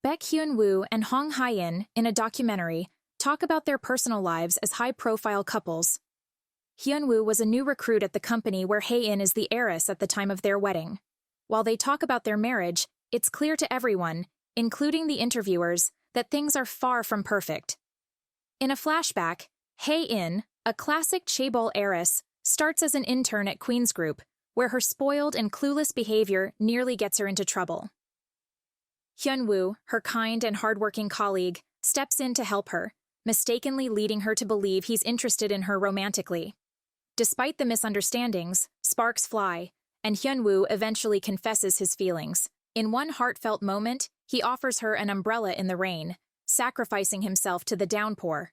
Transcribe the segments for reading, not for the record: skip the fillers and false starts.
Baek Hyun-woo and Hong Hae-in, in a documentary, talk about their personal lives as high-profile couples. Hyun-woo was a new recruit at the company where Hae-in is the heiress at the time of their wedding. While they talk about their marriage, it's clear to everyone, including the interviewers, that things are far from perfect. In a flashback, Hae-in, a classic chaebol heiress, starts as an intern at Queen's Group, where her spoiled and clueless behavior nearly gets her into trouble. Hyun-woo, her kind and hardworking colleague, steps in to help her, mistakenly leading her to believe he's interested in her romantically. Despite the misunderstandings, sparks fly, and Hyun-woo eventually confesses his feelings. In one heartfelt moment, he offers her an umbrella in the rain, sacrificing himself to the downpour.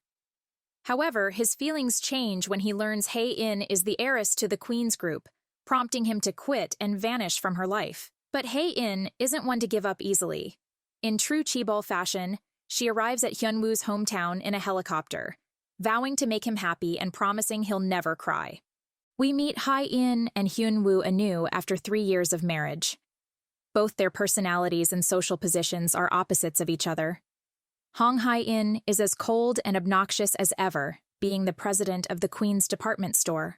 However, his feelings change when he learns Hae-in is the heiress to the Queen's Group, prompting him to quit and vanish from her life. But Hae-in isn't one to give up easily. In true chaebol fashion, she arrives at Hyun-woo's hometown in a helicopter, vowing to make him happy and promising he'll never cry. We meet Hae-in and Hyun-woo anew after 3 years of marriage. Both their personalities and social positions are opposites of each other. Hong Hae-in is as cold and obnoxious as ever, being the president of the Queen's department store,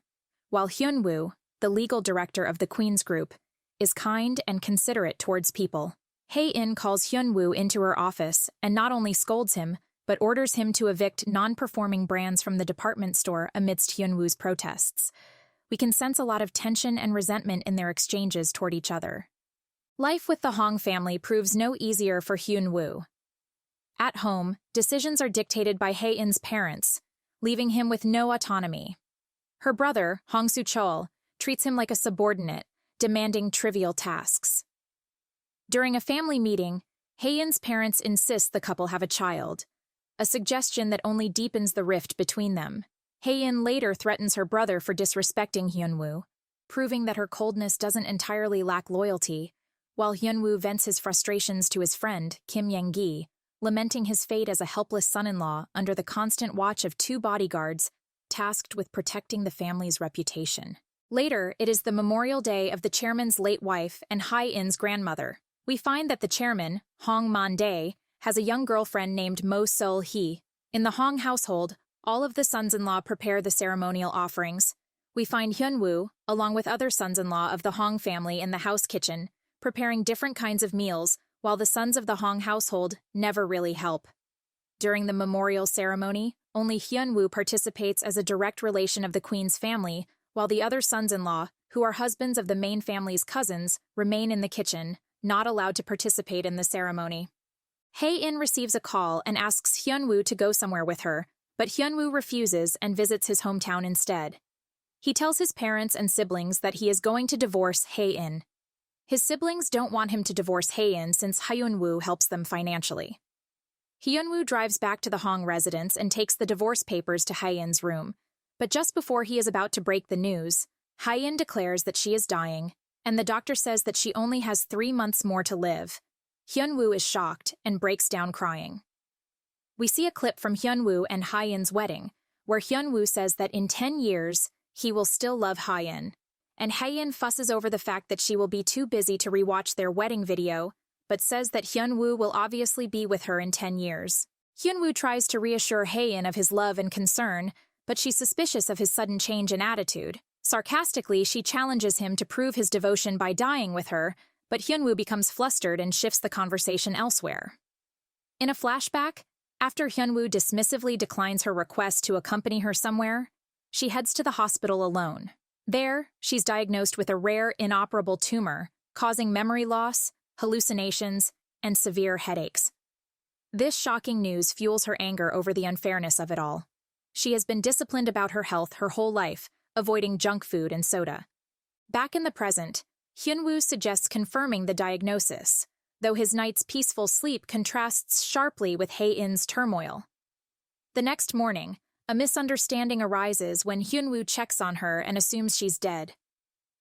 while Hyun-woo, the legal director of the Queen's Group, is kind and considerate towards people. Hae-in calls Hyun-woo into her office and not only scolds him, but orders him to evict non-performing brands from the department store amidst Hyun-woo's protests. We can sense a lot of tension and resentment in their exchanges toward each other. Life with the Hong family proves no easier for Hyun-woo. At home, decisions are dictated by Hae-in's parents, leaving him with no autonomy. Her brother, Hong Soo-chol, treats him like a subordinate, demanding trivial tasks. During a family meeting, Hae-in's parents insist the couple have a child, a suggestion that only deepens the rift between them. Hae-in later threatens her brother for disrespecting Hyun-woo, proving that her coldness doesn't entirely lack loyalty, while Hyun-woo vents his frustrations to his friend, Kim Yang-gi, lamenting his fate as a helpless son-in-law under the constant watch of 2 bodyguards tasked with protecting the family's reputation. Later, it is the memorial day of the chairman's late wife and Hae-in's grandmother. We find that the chairman, Hong Man-dae, has a young girlfriend named Mo Seol-hee. In the Hong household, all of the sons-in-law prepare the ceremonial offerings. We find Hyun-woo, along with other sons-in-law of the Hong family in the house kitchen, preparing different kinds of meals, while the sons of the Hong household never really help. During the memorial ceremony, only Hyun-woo participates as a direct relation of the Queen's family, while the other sons-in-law, who are husbands of the main family's cousins, remain in the kitchen, not allowed to participate in the ceremony. Hae-in receives a call and asks Hyun-woo to go somewhere with her, but Hyun-woo refuses and visits his hometown instead. He tells his parents and siblings that he is going to divorce Hae-in. His siblings don't want him to divorce Hae-in since Hyun-woo helps them financially. Hyun-woo drives back to the Hong residence and takes the divorce papers to Hae-in's room. But just before he is about to break the news, Hae-in declares that she is dying, and the doctor says that she only has 3 months more to live. Hyun-woo is shocked and breaks down crying. We see a clip from Hyun-woo and Hae-in's wedding, where Hyun-woo says that in 10 years, he will still love Hae-in, and Hae-in fusses over the fact that she will be too busy to rewatch their wedding video, but says that Hyun-woo will obviously be with her in 10 years. Hyun-woo tries to reassure Hae-in of his love and concern, but she's suspicious of his sudden change in attitude. Sarcastically, she challenges him to prove his devotion by dying with her, but Hyun-woo becomes flustered and shifts the conversation elsewhere. In a flashback, after Hyun-woo dismissively declines her request to accompany her somewhere, she heads to the hospital alone. There, she's diagnosed with a rare, inoperable tumor, causing memory loss, hallucinations, and severe headaches. This shocking news fuels her anger over the unfairness of it all. She has been disciplined about her health her whole life, avoiding junk food and soda. Back in the present, Hyun-woo suggests confirming the diagnosis, though his night's peaceful sleep contrasts sharply with Hae-in's turmoil. The next morning, a misunderstanding arises when Hyun-woo checks on her and assumes she's dead.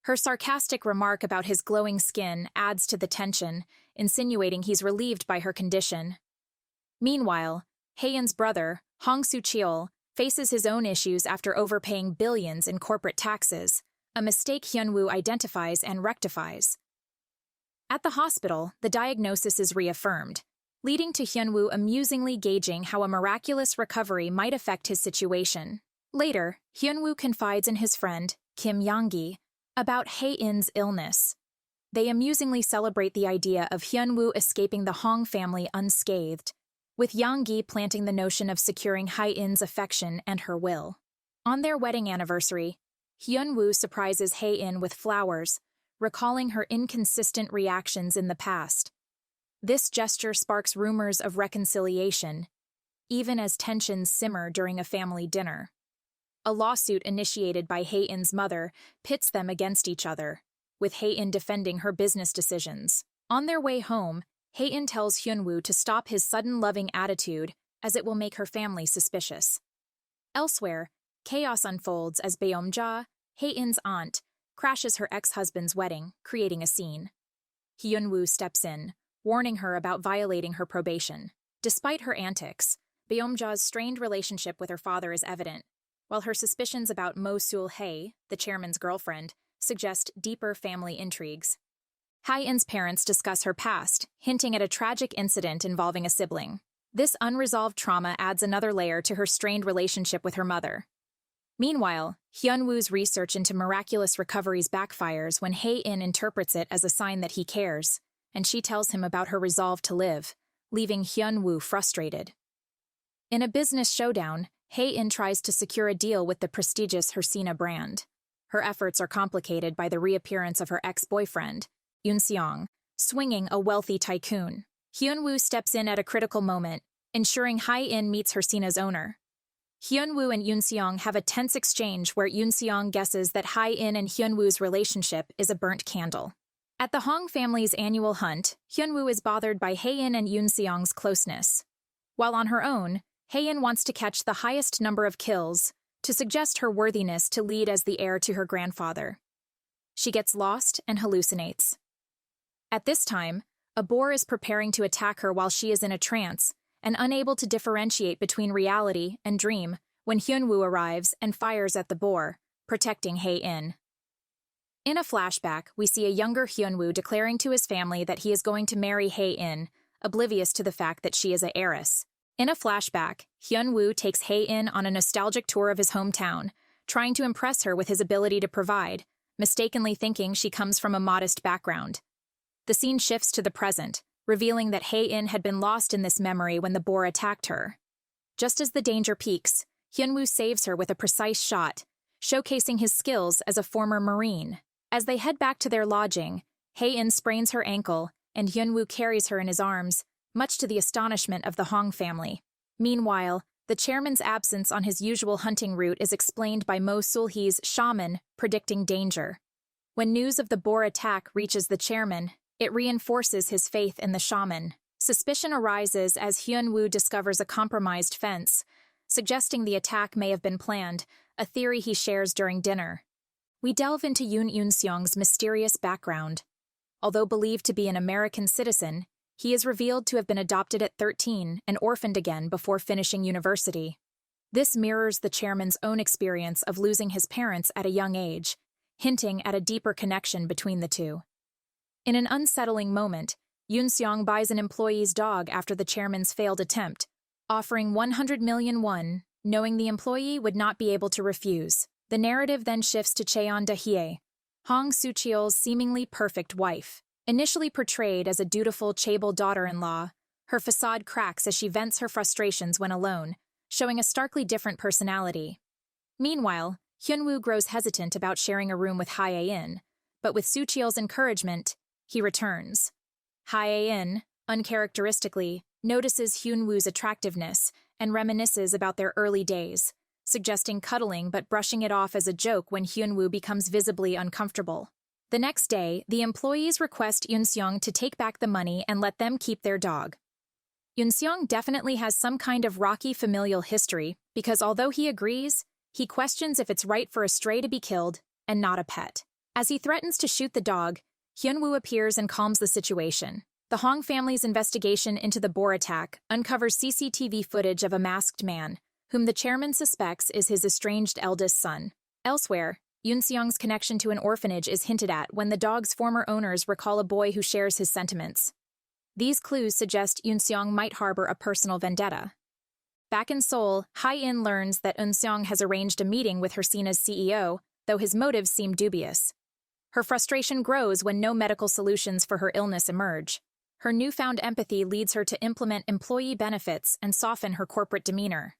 Her sarcastic remark about his glowing skin adds to the tension, insinuating he's relieved by her condition. Meanwhile, Hae-in's brother, Hong Soo-chol, faces his own issues after overpaying billions in corporate taxes, a mistake Hyun-woo identifies and rectifies. At the hospital, the diagnosis is reaffirmed. leading to Hyunwoo amusingly gauging how a miraculous recovery might affect his situation. Later, Hyunwoo confides in his friend, Kim Yonggi, about Hae-in's illness. They amusingly celebrate the idea of Hyunwoo escaping the Hong family unscathed, with Yonggi planting the notion of securing Hae-in's affection and her will. On their wedding anniversary, Hyunwoo surprises Hae-in with flowers, recalling her inconsistent reactions in the past. This gesture sparks rumors of reconciliation, even as tensions simmer during a family dinner. A lawsuit initiated by Hae-in's mother pits them against each other, with Hae-in defending her business decisions. On their way home, Hae-in tells Hyunwoo to stop his sudden loving attitude, as it will make her family suspicious. Elsewhere, chaos unfolds as Beomja, Hae-in's aunt, crashes her ex-husband's wedding, creating a scene. Hyunwoo steps in, warning her about violating her probation. Despite her antics, Beomja's strained relationship with her father is evident, while her suspicions about Mo Sul-hae, the chairman's girlfriend, suggest deeper family intrigues. Hae-in's parents discuss her past, hinting at a tragic incident involving a sibling. This unresolved trauma adds another layer to her strained relationship with her mother. Meanwhile, Hyunwoo's research into miraculous recoveries backfires when Hae-in interprets it as a sign that he cares, and she tells him about her resolve to live, leaving Hyunwoo frustrated. In a business showdown, Hae-in tries to secure a deal with the prestigious Hersina brand. Her efforts are complicated by the reappearance of her ex-boyfriend, Yoon Seong, swinging a wealthy tycoon. Hyunwoo steps in at a critical moment, ensuring Hae-in meets Hersina's owner. Hyunwoo and Yoon Seong have a tense exchange where Yoon Seong guesses that Hae-in and Hyunwoo's relationship is a burnt candle. At the Hong family's annual hunt, Hyunwoo is bothered by Hae-in and Yoon Seong's closeness. While on her own, Hae-in wants to catch the highest number of kills, to suggest her worthiness to lead as the heir to her grandfather. She gets lost and hallucinates. At this time, a boar is preparing to attack her while she is in a trance, and unable to differentiate between reality and dream when Hyunwoo arrives and fires at the boar, protecting Hae-in. In a flashback, we see a younger Hyunwoo declaring to his family that he is going to marry Hae-in, oblivious to the fact that she is an heiress. In a flashback, Hyunwoo takes Hae-in on a nostalgic tour of his hometown, trying to impress her with his ability to provide, mistakenly thinking she comes from a modest background. The scene shifts to the present, revealing that Hae-in had been lost in this memory when the boar attacked her. Just as the danger peaks, Hyunwoo saves her with a precise shot, showcasing his skills as a former Marine. As they head back to their lodging, Hae-in sprains her ankle, and Hyunwoo carries her in his arms, much to the astonishment of the Hong family. Meanwhile, the chairman's absence on his usual hunting route is explained by Mo Sul-hee's shaman predicting danger. When news of the boar attack reaches the chairman, it reinforces his faith in the shaman. Suspicion arises as Hyunwoo discovers a compromised fence, suggesting the attack may have been planned, a theory he shares during dinner. We delve into Yoon Seong's mysterious background. Although believed to be an American citizen, he is revealed to have been adopted at 13 and orphaned again before finishing university. This mirrors the chairman's own experience of losing his parents at a young age, hinting at a deeper connection between the two. In an unsettling moment, Yoon Seong buys an employee's dog after the chairman's failed attempt, offering 100 million won, knowing the employee would not be able to refuse. The narrative then shifts to Cheon Da-hye, Hong Soo-cheol's seemingly perfect wife. Initially portrayed as a dutiful chaebol daughter-in-law, her facade cracks as she vents her frustrations when alone, showing a starkly different personality. Meanwhile, Hyunwoo grows hesitant about sharing a room with Hae-in, but with Soo-cheol's encouragement, he returns. Hae-in, uncharacteristically, notices Hyunwoo's attractiveness and reminisces about their early days, suggesting cuddling but brushing it off as a joke when Hyunwoo becomes visibly uncomfortable. The next day, the employees request Yoon Seong to take back the money and let them keep their dog. Yoon Seong definitely has some kind of rocky familial history because although he agrees, he questions if it's right for a stray to be killed and not a pet. As he threatens to shoot the dog, Hyunwoo appears and calms the situation. The Hong family's investigation into the boar attack uncovers CCTV footage of a masked man, whom the chairman suspects is his estranged eldest son. Elsewhere, Yoon Seong's connection to an orphanage is hinted at when the dog's former owners recall a boy who shares his sentiments. These clues suggest Eun-seong might harbor a personal vendetta. Back in Seoul, Hae-in learns that Eun-seong has arranged a meeting with Hersina's CEO, though his motives seem dubious. Her frustration grows when no medical solutions for her illness emerge. Her newfound empathy leads her to implement employee benefits and soften her corporate demeanor.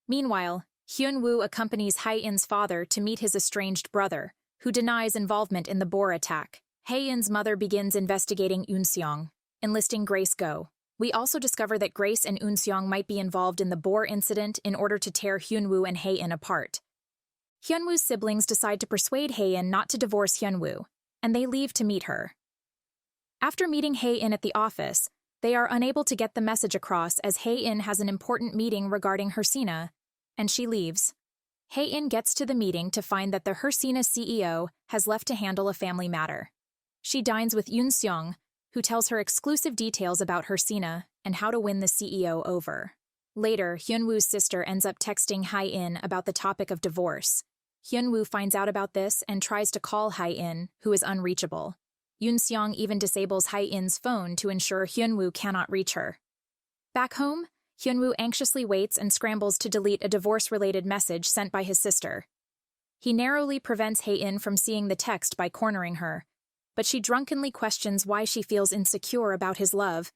Meanwhile, Hyun-woo accompanies Hae-in's father to meet his estranged brother, who denies involvement in the Bor attack. Hae-in's mother begins investigating Eun-seong, enlisting Grace Go. We also discover that Grace and Eun-seong might be involved in the Bor incident in order to tear Hyun-woo and Hae-in apart. Hyun-woo's siblings decide to persuade Hae-in not to divorce Hyun-woo, and they leave to meet her. After meeting Hae-in at the office, they are unable to get the message across as Hae-in has an important meeting regarding Hersina, and she leaves. Hae-in gets to the meeting to find that the Hersina CEO has left to handle a family matter. She dines with Eun-seong, who tells her exclusive details about Hersina and how to win the CEO over. Later, Hyun-woo's sister ends up texting Hae-in about the topic of divorce. Hyun-woo finds out about this and tries to call Hae-in, who is unreachable. Eun-seong even disables Hae-in's phone to ensure Hyun-woo cannot reach her. Back home, Hyun-woo anxiously waits and scrambles to delete a divorce-related message sent by his sister. He narrowly prevents Hae-in from seeing the text by cornering her, but she drunkenly questions why she feels insecure about his love.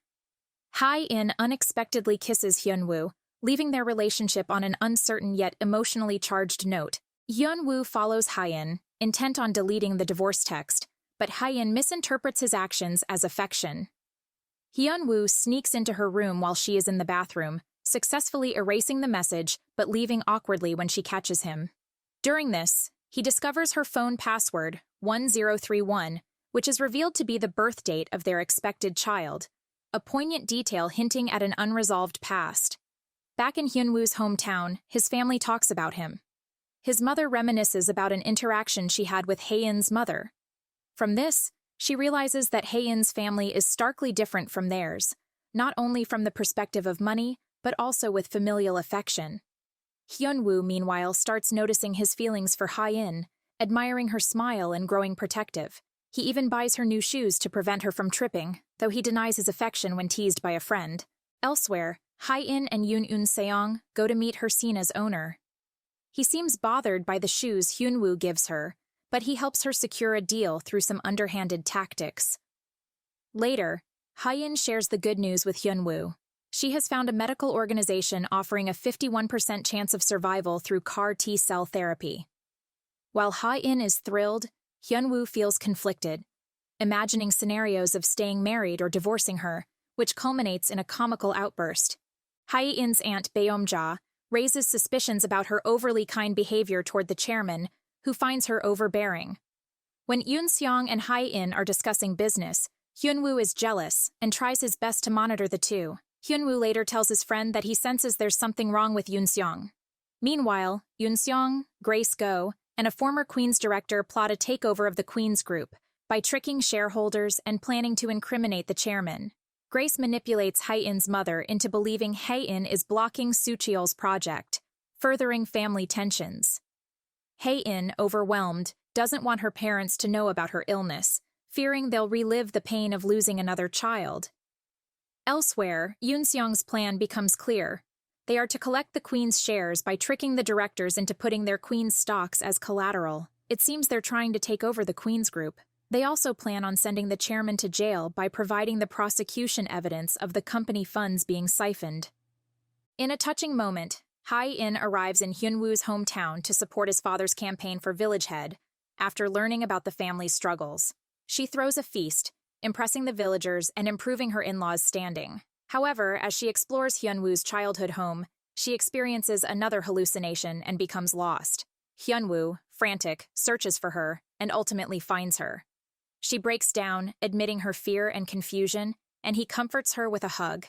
Hae-in unexpectedly kisses Hyun-woo, leaving their relationship on an uncertain yet emotionally charged note. Hyun-woo follows Hae-in, intent on deleting the divorce text, but Hae-in misinterprets his actions as affection. Hyun-woo sneaks into her room while she is in the bathroom, successfully erasing the message but leaving awkwardly when she catches him. During this, he discovers her phone password, 1031, which is revealed to be the birth date of their expected child, a poignant detail hinting at an unresolved past. Back in Hyun-woo's hometown, his family talks about him. His mother reminisces about an interaction she had with Hae-in's mother. From this, she realizes that Hae-in's family is starkly different from theirs, not only from the perspective of money, but also with familial affection. Hyun-woo, meanwhile, starts noticing his feelings for Hae-in, admiring her smile and growing protective. He even buys her new shoes to prevent her from tripping, though he denies his affection when teased by a friend. Elsewhere, Hae-in and Yoon Eun-seong go to meet Hersina's owner. He seems bothered by the shoes Hyun-woo gives her, but he helps her secure a deal through some underhanded tactics. Later, Hae-in shares the good news with Hyun-woo. She has found a medical organization offering a 51% chance of survival through CAR T-cell therapy. While Hae-in is thrilled, Hyun-woo feels conflicted, imagining scenarios of staying married or divorcing her, which culminates in a comical outburst. Hae-in's aunt Beom-ja raises suspicions about her overly kind behavior toward the chairman, who finds her overbearing. When Eun-seong and Hae-in are discussing business, Hyun-woo is jealous and tries his best to monitor the two. Hyun-woo later tells his friend that he senses there's something wrong with Eun-seong. Meanwhile, Eun-seong, Grace Go, and a former Queen's director plot a takeover of the Queen's Group by tricking shareholders and planning to incriminate the chairman. Grace manipulates Hae-in's mother into believing Hae-in is blocking Soo-cheol's project, furthering family tensions. Hae-in, overwhelmed, doesn't want her parents to know about her illness, fearing they'll relive the pain of losing another child. Elsewhere, Eun-seong's plan becomes clear. They are to collect the Queen's shares by tricking the directors into putting their Queen's stocks as collateral. It seems they're trying to take over the Queen's Group. They also plan on sending the chairman to jail by providing the prosecution evidence of the company funds being siphoned. In a touching moment, Hae-in arrives in Hyun-woo's hometown to support his father's campaign for village head after learning about the family's struggles. She throws a feast, impressing the villagers and improving her in-laws' standing. However, as she explores Hyun-woo's childhood home, she experiences another hallucination and becomes lost. Hyun-woo, frantic, searches for her and ultimately finds her. She breaks down, admitting her fear and confusion, and he comforts her with a hug.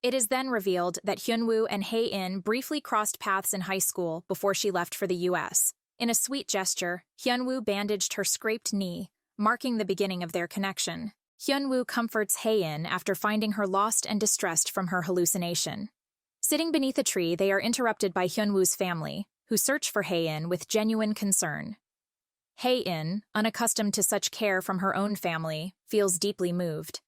It is then revealed that Hyun-woo and Hae-in briefly crossed paths in high school before she left for the U.S. In a sweet gesture, Hyun-woo bandaged her scraped knee, marking the beginning of their connection. Hyun-woo comforts Hae-in after finding her lost and distressed from her hallucination. Sitting beneath a tree, they are interrupted by Hyun-woo's family, who search for Hae-in with genuine concern. Hae-in, unaccustomed to such care from her own family, feels deeply moved.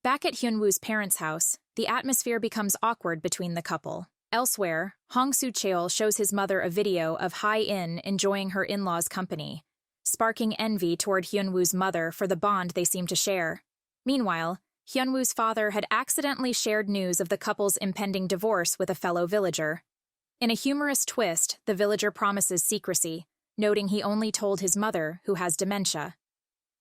Back at Hyunwoo's parents' house, the atmosphere becomes awkward between the couple. Elsewhere, Hong Soo-cheol shows his mother a video of Hae-in enjoying her in-laws' company, sparking envy toward Hyunwoo's mother for the bond they seem to share. Meanwhile, Hyunwoo's father had accidentally shared news of the couple's impending divorce with a fellow villager. In a humorous twist, the villager promises secrecy, noting he only told his mother, who has dementia.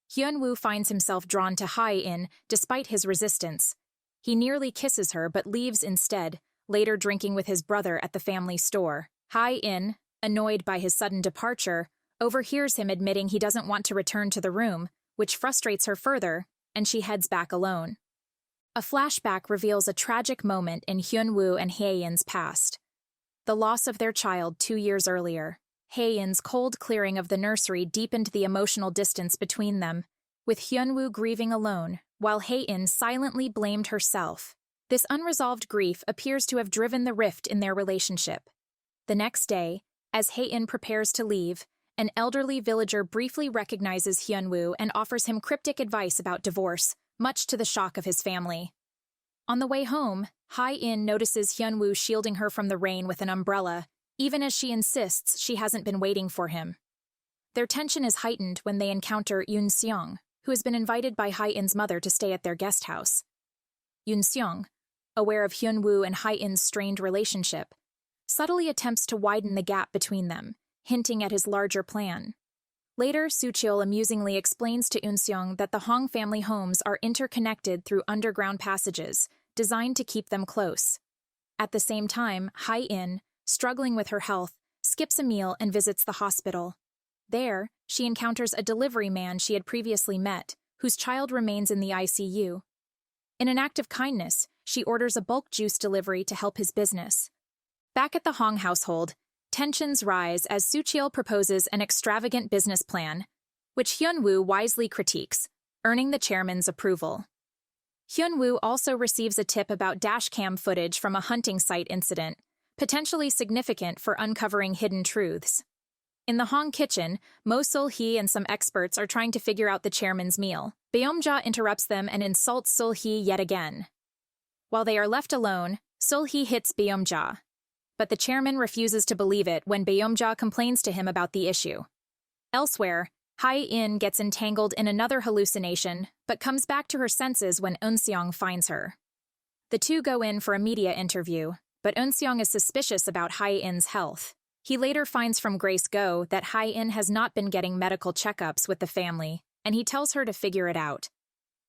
Hyunwoo finds himself drawn to Hae-in despite his resistance. He nearly kisses her but leaves instead, later drinking with his brother at the family store. Hae-in, annoyed by his sudden departure, overhears him admitting he doesn't want to return to the room, which frustrates her further, and she heads back alone. A flashback reveals a tragic moment in Hyunwoo and Hae-in's past. The loss of their child 2 years earlier. Hae-in's cold clearing of the nursery deepened the emotional distance between them, with Hyunwoo grieving alone, while Hae-in silently blamed herself. This unresolved grief appears to have driven the rift in their relationship. The next day, as Hae-in prepares to leave, an elderly villager briefly recognizes Hyunwoo and offers him cryptic advice about divorce, much to the shock of his family. On the way home, Hae-in notices Hyunwoo shielding her from the rain with an umbrella, even as she insists she hasn't been waiting for him. Their tension is heightened when they encounter Yoon-seong, who has been invited by Hae-in's mother to stay at their guest house. Yoon-seong, aware of Hyunwoo and Hae-in's strained relationship, subtly attempts to widen the gap between them, hinting at his larger plan. Later, Soo-cheol amusingly explains to Yoon-seong that the Hong family homes are interconnected through underground passages, designed to keep them close. At the same time, Hae-in, struggling with her health, skips a meal and visits the hospital. There, she encounters a delivery man she had previously met, whose child remains in the ICU. In an act of kindness, she orders a bulk juice delivery to help his business. Back at the Hong household, tensions rise as Soo-cheol proposes an extravagant business plan, which Hyunwoo wisely critiques, earning the chairman's approval. Hyunwoo also receives a tip about dashcam footage from a hunting site incident, potentially significant for uncovering hidden truths. In the Hong kitchen, Mo Sul-hee and some experts are trying to figure out the chairman's meal. Beomja interrupts them and insults Sul-hee yet again. While they are left alone, Sul-hee hits Beomja, but the chairman refuses to believe it when Beomja complains to him about the issue. Elsewhere, Hae-in gets entangled in another hallucination, but comes back to her senses when Eun-seong finds her. The two go in for a media interview, but Eun-seong is suspicious about Hae-in's health. He later finds from Grace Go that Hae-in has not been getting medical checkups with the family, and he tells her to figure it out.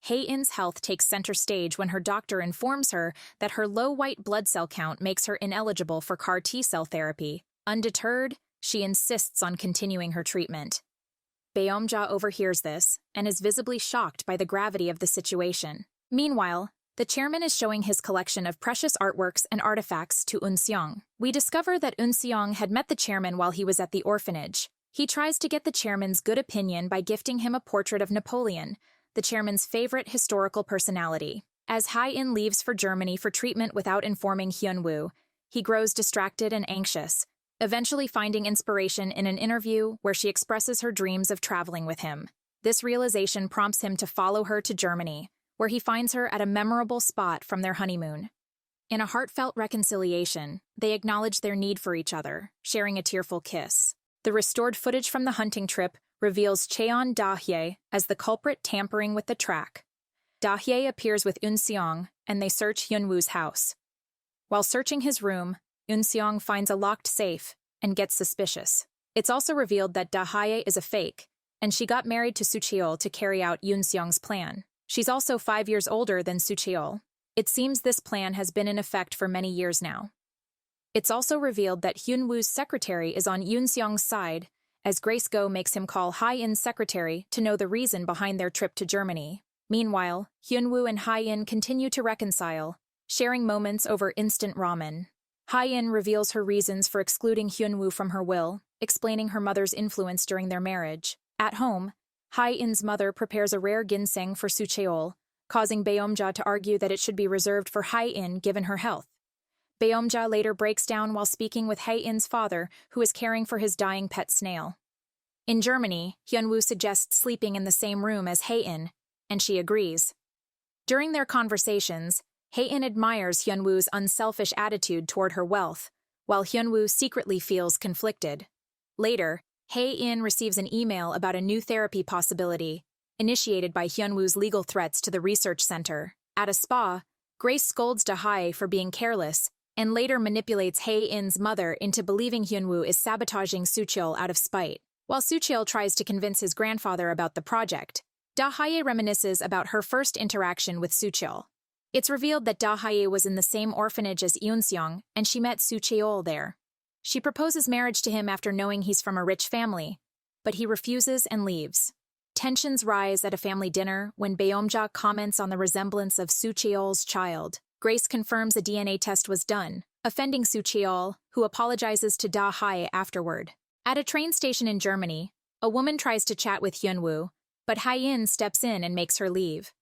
Hae-in's health takes center stage when her doctor informs her that her low white blood cell count makes her ineligible for CAR T-cell therapy. Undeterred, she insists on continuing her treatment. Beomja overhears this and is visibly shocked by the gravity of the situation. Meanwhile, the chairman is showing his collection of precious artworks and artifacts to Eun-seong. We discover that Eun-seong had met the chairman while he was at the orphanage. He tries to get the chairman's good opinion by gifting him a portrait of Napoleon, the chairman's favorite historical personality. As Hae-in leaves for Germany for treatment without informing Hyunwoo, he grows distracted and anxious, eventually finding inspiration in an interview where she expresses her dreams of traveling with him. This realization prompts him to follow her to Germany, where he finds her at a memorable spot from their honeymoon. In a heartfelt reconciliation, they acknowledge their need for each other, sharing a tearful kiss. The restored footage from the hunting trip reveals Cheon Da-hye as the culprit tampering with the track. Da-hye appears with Eun-seong, and they search Hyunwoo's house. While searching his room, Eun-seong finds a locked safe and gets suspicious. It's also revealed that Da-hye is a fake, and she got married to Soo-cheol to carry out Eun-seong's plan. She's also 5 years older than Soo-cheol. It seems this plan has been in effect for many years now. It's also revealed that Hyunwoo's secretary is on Eun-seong's side, as Grace Go makes him call Hae-in's secretary to know the reason behind their trip to Germany. Meanwhile, Hyunwoo and Hae-in continue to reconcile, sharing moments over instant ramen. Hae-in reveals her reasons for excluding Hyunwoo from her will, explaining her mother's influence during their marriage. At home, Hae-in's mother prepares a rare ginseng for Soo-cheol, causing Beomja to argue that it should be reserved for Hae-in given her health. Beomja later breaks down while speaking with Hae-in's father, who is caring for his dying pet snail. In Germany, Hyunwoo suggests sleeping in the same room as Hae-in, and she agrees. During their conversations, Hae-in admires Hyunwoo's unselfish attitude toward her wealth, while Hyunwoo secretly feels conflicted. Later, Hae-in receives an email about a new therapy possibility, initiated by Hyunwoo's legal threats to the research center. At a spa, Grace scolds Da-hae for being careless, and later manipulates Hae-in's mother into believing Hyunwoo is sabotaging Soo-cheol out of spite. While Soo-cheol tries to convince his grandfather about the project, Da-hae reminisces about her first interaction with Soo-cheol. It's revealed that Da-hae was in the same orphanage as Yoon-seong, and she met Soo-cheol there. She proposes marriage to him after knowing he's from a rich family, but he refuses and leaves. Tensions rise at a family dinner when Beomja comments on the resemblance of Soo-cheol's child. Grace confirms a DNA test was done, offending Soo-cheol, who apologizes to Da-hae afterward. At a train station in Germany, a woman tries to chat with Hyunwoo, but Hae-in steps in and makes her leave.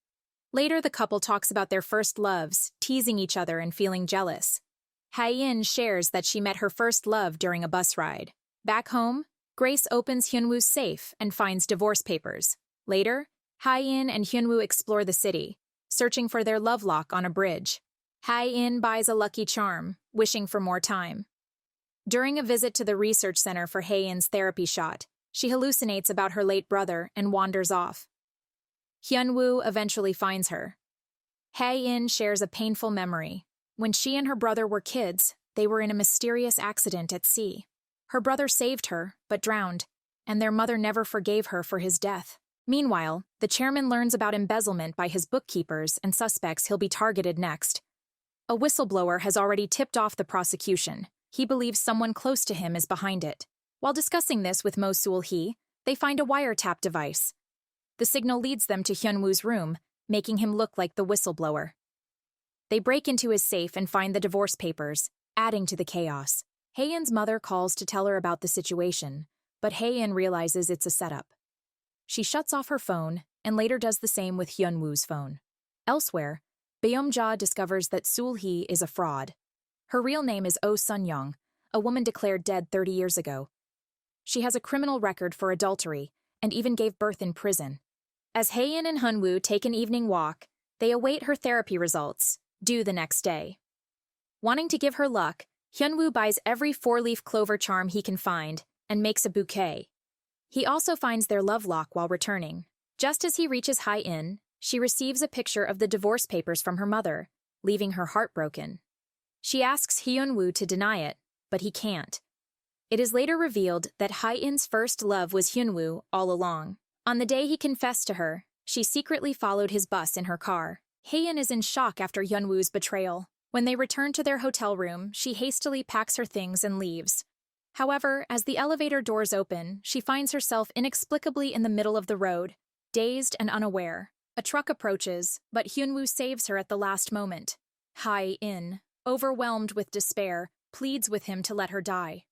Later, the couple talks about their first loves, teasing each other and feeling jealous. Hae-in shares that she met her first love during a bus ride. Back home, Grace opens Hyunwoo's safe and finds divorce papers. Later, Hae-in and Hyunwoo explore the city, searching for their lovelock on a bridge. Hae-in buys a lucky charm, wishing for more time. During a visit to the research center for Hae-in's therapy shot, she hallucinates about her late brother and wanders off. Hyunwoo eventually finds her. Hae-in shares a painful memory. When she and her brother were kids, they were in a mysterious accident at sea. Her brother saved her, but drowned, and their mother never forgave her for his death. Meanwhile, the chairman learns about embezzlement by his bookkeepers and suspects he'll be targeted next. A whistleblower has already tipped off the prosecution. He believes someone close to him is behind it. While discussing this with Mo Seul-hee, they find a wiretap device. The signal leads them to Hyunwoo's room, making him look like the whistleblower. They break into his safe and find the divorce papers, adding to the chaos. Hae-in's mother calls to tell her about the situation, but Hae-in realizes it's a setup. She shuts off her phone and later does the same with Hyunwoo's phone. Elsewhere, Beomja discovers that Seul-hee is a fraud. Her real name is Oh Sun-young, a woman declared dead 30 years ago. She has a criminal record for adultery and even gave birth in prison. As Hae-in and Hyunwoo take an evening walk, they await her therapy results, due the next day. Wanting to give her luck, Hyunwoo buys every four-leaf clover charm he can find and makes a bouquet. He also finds their lovelock while returning. Just as he reaches Hae-in, she receives a picture of the divorce papers from her mother, leaving her heartbroken. She asks Hyunwoo to deny it, but he can't. It is later revealed that Hae-in's first love was Hyunwoo all along. On the day he confessed to her, she secretly followed his bus in her car. Hae-in is in shock after Hyunwoo's betrayal. When they return to their hotel room, she hastily packs her things and leaves. However, as the elevator doors open, she finds herself inexplicably in the middle of the road, dazed and unaware. A truck approaches, but Hyunwoo saves her at the last moment. Hae-in, overwhelmed with despair, pleads with him to let her die.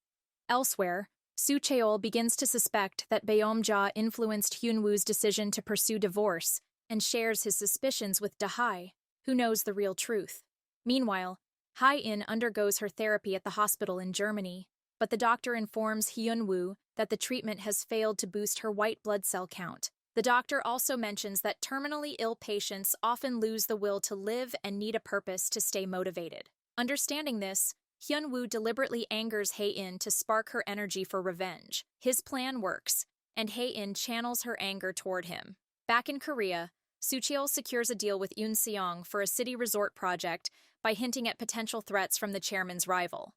Elsewhere, Soo-cheol begins to suspect that Beomja influenced Hyunwoo's decision to pursue divorce and shares his suspicions with Da-hae, who knows the real truth. Meanwhile, Hae-in undergoes her therapy at the hospital in Germany, but the doctor informs Hyunwoo that the treatment has failed to boost her white blood cell count. The doctor also mentions that terminally ill patients often lose the will to live and need a purpose to stay motivated. Understanding this, Hyunwoo deliberately angers Hae-in to spark her energy for revenge. His plan works, and Hae-in channels her anger toward him. Back in Korea, Soo-cheol secures a deal with Yoon-seong for a city resort project by hinting at potential threats from the chairman's rival.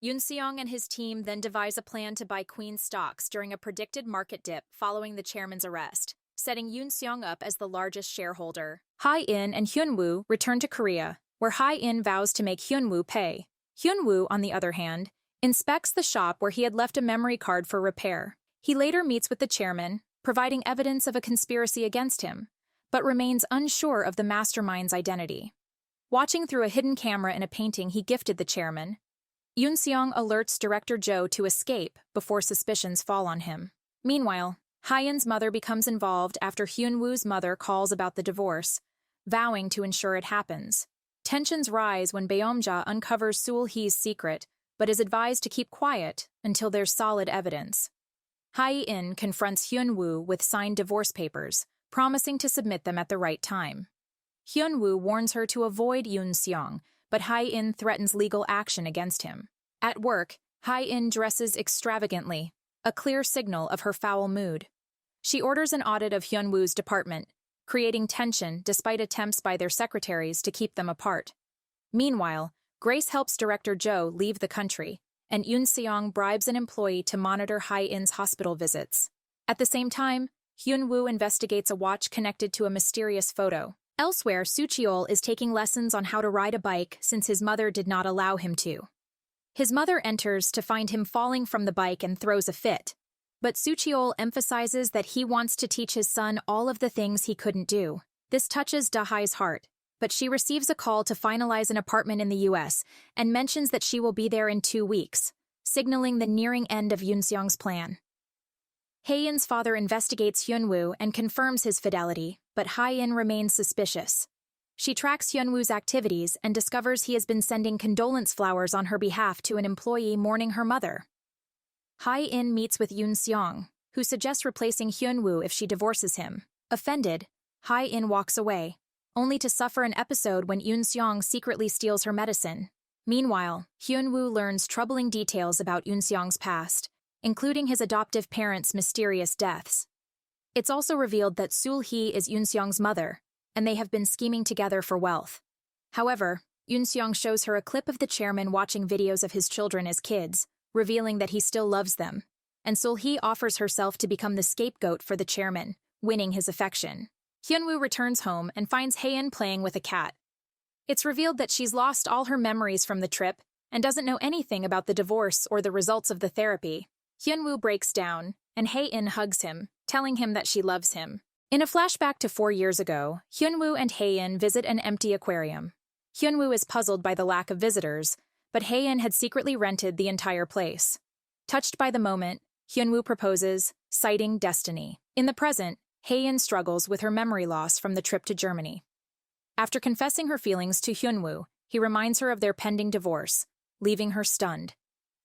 Yoon-seong and his team then devise a plan to buy Queen stocks during a predicted market dip following the chairman's arrest, setting Yoon-seong up as the largest shareholder. Hae-in and Hyunwoo return to Korea, where Hae-in vows to make Hyunwoo pay. Hyunwoo, on the other hand, inspects the shop where he had left a memory card for repair. He later meets with the chairman, providing evidence of a conspiracy against him, but remains unsure of the mastermind's identity. Watching through a hidden camera in a painting he gifted the chairman, Yoon-seong alerts Director Jo to escape before suspicions fall on him. Meanwhile, Hae-in's mother becomes involved after Hyunwoo's mother calls about the divorce, vowing to ensure it happens. Tensions rise when Beomja uncovers Seul-hee's secret, but is advised to keep quiet until there's solid evidence. Hae-in confronts Hyunwoo with signed divorce papers, promising to submit them at the right time. Hyunwoo warns her to avoid Yoon Seong, but Hae-in threatens legal action against him. At work, Hae-in dresses extravagantly, a clear signal of her foul mood. She orders an audit of Hyunwoo's department, creating tension despite attempts by their secretaries to keep them apart. Meanwhile, Grace helps director Jo leave the country, and Yoon Seong bribes an employee to monitor Hae-in's hospital visits. At the same time, Hyunwoo investigates a watch connected to a mysterious photo. Elsewhere, Soo-cheol is taking lessons on how to ride a bike since his mother did not allow him to. His mother enters to find him falling from the bike and throws a fit, but Soo-cheol emphasizes that he wants to teach his son all of the things he couldn't do. This touches Da-hai's heart, but she receives a call to finalize an apartment in the US and mentions that she will be there in 2 weeks, signaling the nearing end of Yoon Seong's plan. Hae-in's father investigates Hyunwoo and confirms his fidelity, but Hae-in remains suspicious. She tracks Hyunwoo's activities and discovers he has been sending condolence flowers on her behalf to an employee mourning her mother. Hae-in meets with Yoon Seong, who suggests replacing Hyunwoo if she divorces him. Offended, Hae-in walks away, only to suffer an episode when Yoon Seong secretly steals her medicine. Meanwhile, Hyunwoo learns troubling details about Yoon Seong's past, including his adoptive parents' mysterious deaths. It's also revealed that Sul-hee is Yoon Seong's mother, and they have been scheming together for wealth. However, Yoon Seong shows her a clip of the chairman watching videos of his children as kids, revealing that he still loves them, and Sul-hee offers herself to become the scapegoat for the chairman, winning his affection. Hyunwoo returns home and finds Hae-in playing with a cat. It's revealed that she's lost all her memories from the trip and doesn't know anything about the divorce or the results of the therapy. Hyunwoo breaks down, and Hae-in hugs him, telling him that she loves him. In a flashback to 4 years ago, Hyunwoo and Hae-in visit an empty aquarium. Hyunwoo is puzzled by the lack of visitors, but Hae-in had secretly rented the entire place. Touched by the moment, Hyunwoo proposes, citing destiny. In the present, Hae-in struggles with her memory loss from the trip to Germany. After confessing her feelings to Hyunwoo, he reminds her of their pending divorce, leaving her stunned.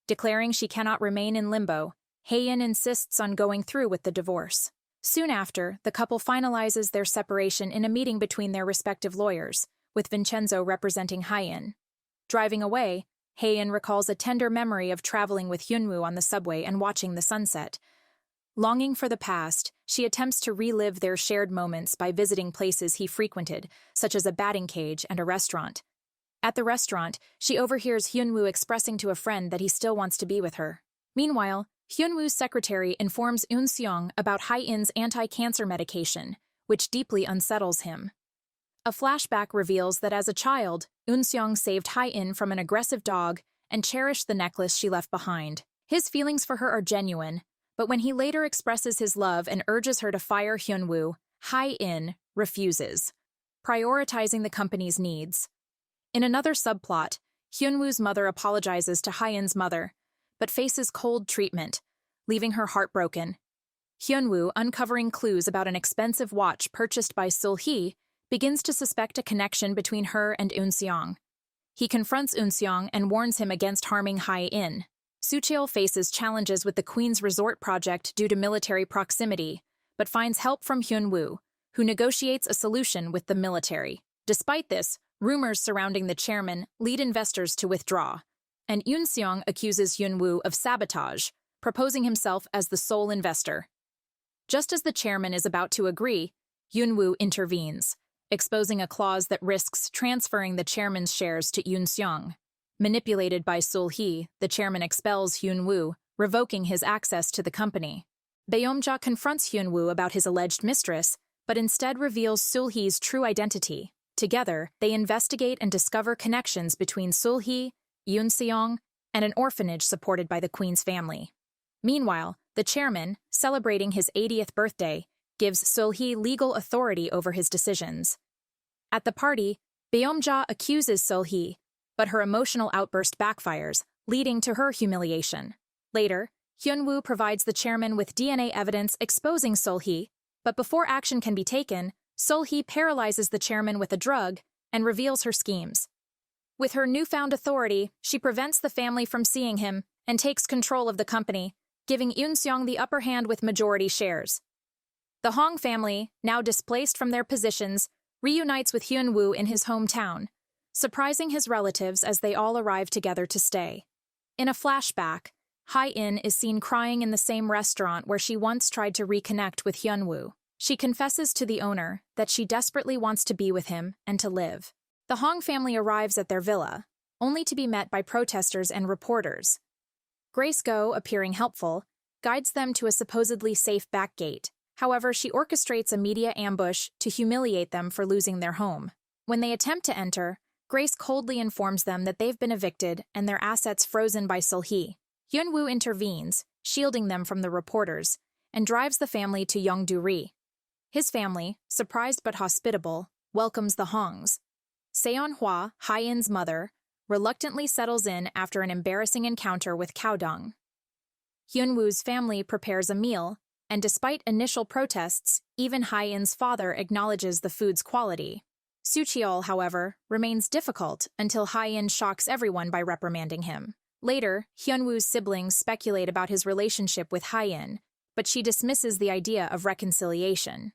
Declaring she cannot remain in limbo, Hae-in insists on going through with the divorce. Soon after, the couple finalizes their separation in a meeting between their respective lawyers, with Vincenzo representing Hae-in. Driving away, Hae-in recalls a tender memory of traveling with Hyunwoo on the subway and watching the sunset. Longing for the past, she attempts to relive their shared moments by visiting places he frequented, such as a batting cage and a restaurant. At the restaurant, she overhears Hyunwoo expressing to a friend that he still wants to be with her. Meanwhile, Hyunwoo's secretary informs Yoon Seong about Hae-in's anti-cancer medication, which deeply unsettles him. A flashback reveals that as a child, Yoon Seong saved Hae-in from an aggressive dog and cherished the necklace she left behind. His feelings for her are genuine, but when he later expresses his love and urges her to fire Hyunwoo, Hae-in refuses, prioritizing the company's needs. In another subplot, Hyunwoo's mother apologizes to Hae-in's mother, but faces cold treatment, leaving her heartbroken. Hyunwoo, uncovering clues about an expensive watch purchased by Sul-hee, begins to suspect a connection between her and Yoon Seong. He confronts Yoon Seong and warns him against harming Hae-in. Soo-cheol faces challenges with the Queen's Resort project due to military proximity, but finds help from Hyunwoo, who negotiates a solution with the military. Despite this, rumors surrounding the chairman lead investors to withdraw, and Yoon Seong accuses Hyunwoo of sabotage, proposing himself as the sole investor. Just as the chairman is about to agree, Hyunwoo intervenes, exposing a clause that risks transferring the chairman's shares to Yoon Seong. Manipulated by Sul-hee, the chairman expels Hyunwoo, revoking his access to the company. Beomja confronts Hyunwoo about his alleged mistress, but instead reveals Sul-hee's true identity. Together, they investigate and discover connections between Sul-hee, Yoon Seong, and an orphanage supported by the Queen's family. Meanwhile, the chairman, celebrating his 80th birthday, gives Sul-hee legal authority over his decisions. At the party, Beomja accuses Sul-hee, but her emotional outburst backfires, leading to her humiliation. Later, Hyunwoo provides the chairman with DNA evidence exposing Sul-hee, but before action can be taken, Sul-hee paralyzes the chairman with a drug and reveals her schemes. With her newfound authority, she prevents the family from seeing him and takes control of the company, giving Yoon Seong the upper hand with majority shares. The Hong family, now displaced from their positions, reunites with Hyun-woo in his hometown, surprising his relatives as they all arrive together to stay. In a flashback, Hae-in is seen crying in the same restaurant where she once tried to reconnect with Hyun-woo. She confesses to the owner that she desperately wants to be with him and to live. The Hong family arrives at their villa, only to be met by protesters and reporters. Grace Go, appearing helpful, guides them to a supposedly safe back gate. However, she orchestrates a media ambush to humiliate them for losing their home. When they attempt to enter, Grace coldly informs them that they've been evicted and their assets frozen by Sul-hee. Hyun-woo intervenes, shielding them from the reporters, and drives the family to Yongdu-ri. His family, surprised but hospitable, welcomes the Hongs. Seon-hwa, Hae-in's mother, reluctantly settles in after an embarrassing encounter with Cao-dong. Hyun-woo's family prepares a meal, and despite initial protests, even Hae-in's father acknowledges the food's quality. Soo-cheol, however, remains difficult until Hae-in shocks everyone by reprimanding him. Later, Hyun-woo's siblings speculate about his relationship with Hae-in, but she dismisses the idea of reconciliation.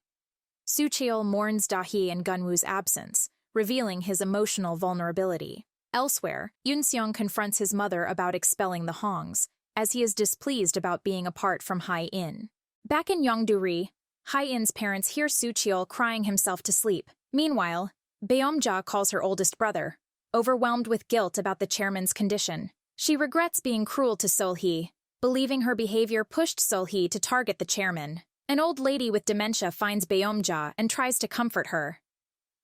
Soo-cheol mourns Da-hee and Gun-woo's absence, revealing his emotional vulnerability. Elsewhere, Yoon-seong confronts his mother about expelling the Hongs, as he is displeased about being apart from Hae-in. Back in Yongdu-ri, Hae-in's parents hear Soo-cheol crying himself to sleep. Meanwhile, Beom-ja calls her oldest brother, overwhelmed with guilt about the chairman's condition. She regrets being cruel to Sul-hee, believing her behavior pushed Sul-hee to target the chairman. An old lady with dementia finds Beom-ja and tries to comfort her.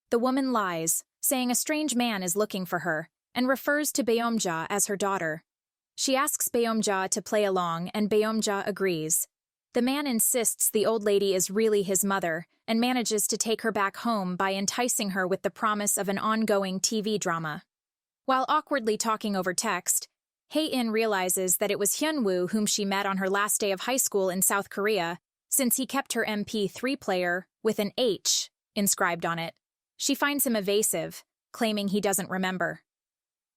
The woman lies, saying a strange man is looking for her, and refers to Beom-ja as her daughter. She asks Beom-ja to play along, and Beom-ja agrees. The man insists the old lady is really his mother, and manages to take her back home by enticing her with the promise of an ongoing TV drama. While awkwardly talking over text, Hae-in realizes that it was Hyun-woo whom she met on her last day of high school in South Korea, since he kept her MP3 player with an H inscribed on it. She finds him evasive, claiming he doesn't remember.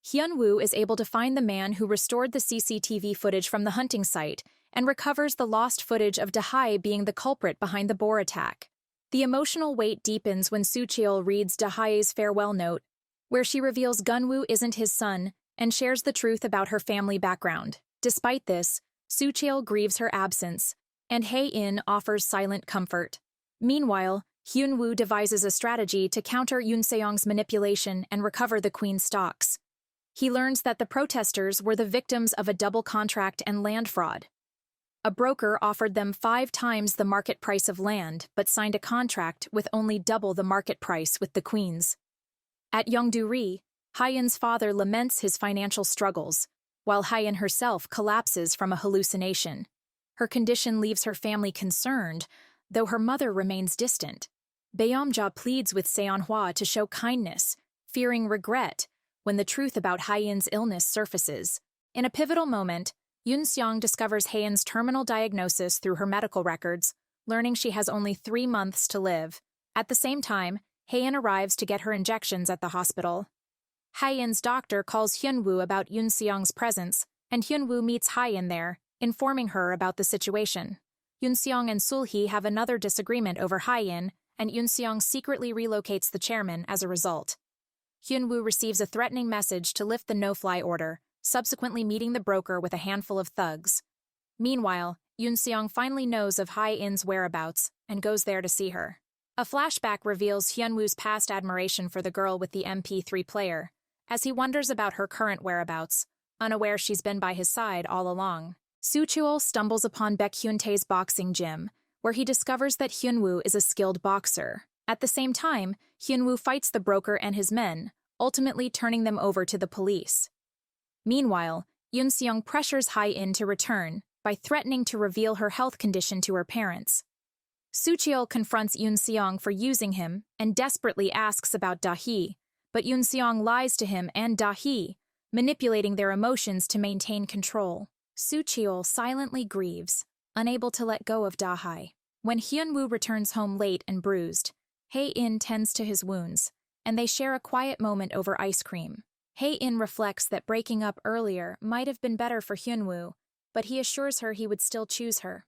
Hyun-woo is able to find the man who restored the CCTV footage from the hunting site and recovers the lost footage of Da-hae being the culprit behind the boar attack. The emotional weight deepens when Soo-cheol reads Da-hae's farewell note, where she reveals Gun-woo isn't his son and shares the truth about her family background. Despite this, Soo-cheol grieves her absence, and Hae-in offers silent comfort. Meanwhile, Hyun-woo devises a strategy to counter Yoon-seong's manipulation and recover the queen's stocks. He learns that the protesters were the victims of a double contract and land fraud. A broker offered them 5 times the market price of land, but signed a contract with only double the market price with the queens. At Yongdu-ri, Hae-in's father laments his financial struggles, while Hae-in herself collapses from a hallucination. Her condition leaves her family concerned, though her mother remains distant. Beom-ja pleads with Seon-hwa to show kindness, fearing regret, when the truth about Hae-in's illness surfaces. In a pivotal moment, Yoon-seong discovers Hae-in's terminal diagnosis through her medical records, learning she has only 3 months to live. At the same time, Hae-in arrives to get her injections at the hospital. Hae-in's doctor calls Hyun-woo about Yoon-seong's presence, and Hyun-woo meets Hae-in there, informing her about the situation. Yoon-seong and Sul-hee have another disagreement over Hae-in, and Yoon-seong secretly relocates the chairman as a result. Hyun-woo receives a threatening message to lift the no-fly order, subsequently meeting the broker with a handful of thugs. Meanwhile, Yoon-seong finally knows of Hae-in's whereabouts and goes there to see her. A flashback reveals Hyun-woo's past admiration for the girl with the MP3 player, as he wonders about her current whereabouts, unaware she's been by his side all along. Soo-cheol stumbles upon Baekhyun-tae's boxing gym, where he discovers that Hyun-woo is a skilled boxer. At the same time, Hyun-woo fights the broker and his men, ultimately turning them over to the police. Meanwhile, Yoon-seong pressures Hae-in to return by threatening to reveal her health condition to her parents. Soo-cheol confronts Yoon-seong for using him and desperately asks about Da-hee, but Yoon-seong lies to him and Da-hee, manipulating their emotions to maintain control. Soo-cheol silently grieves, unable to let go of Da-hae. When Hyun-woo returns home late and bruised, Hae-in tends to his wounds, and they share a quiet moment over ice cream. Hae-in reflects that breaking up earlier might have been better for Hyun-woo, but he assures her he would still choose her.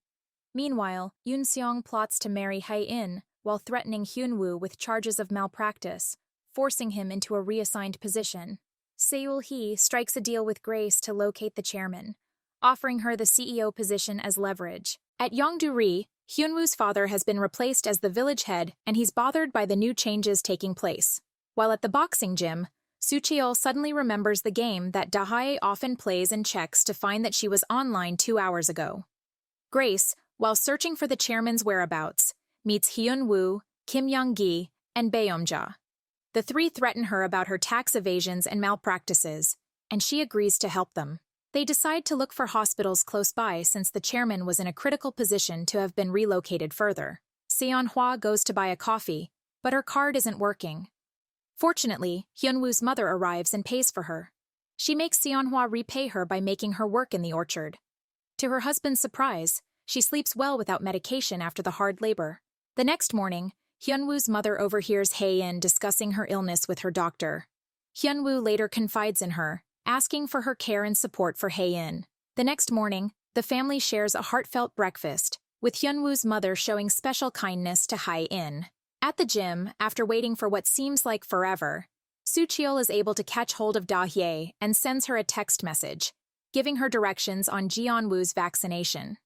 Meanwhile, Yoon-seong plots to marry Hae-in, while threatening Hyunwoo with charges of malpractice, forcing him into a reassigned position. Seul-hee strikes a deal with Grace to locate the chairman, offering her the CEO position as leverage. At Yongdu-ri, Hyunwoo's father has been replaced as the village head, and he's bothered by the new changes taking place. While at the boxing gym, Soo-cheol suddenly remembers the game that Da-hae often plays and checks to find that she was online 2 hours ago. Grace, while searching for the chairman's whereabouts, meets Hyunwoo, Kim Young-gi, and Baeom-ja. The three threaten her about her tax evasions and malpractices, and she agrees to help them. They decide to look for hospitals close by since the chairman was in a critical position to have been relocated further. Seon-hwa goes to buy a coffee, but her card isn't working. Fortunately, Hyunwoo's mother arrives and pays for her. She makes Seon-hwa repay her by making her work in the orchard. To her husband's surprise, she sleeps well without medication after the hard labor. The next morning, Hyunwoo's mother overhears Hae-in discussing her illness with her doctor. Hyunwoo later confides in her, asking for her care and support for Hae-in. The next morning, the family shares a heartfelt breakfast, with Hyunwoo's mother showing special kindness to Hae-in. At the gym, after waiting for what seems like forever, Soo-cheol is able to catch hold of Da-hye and sends her a text message, giving her directions on Jeon-woo's vaccination.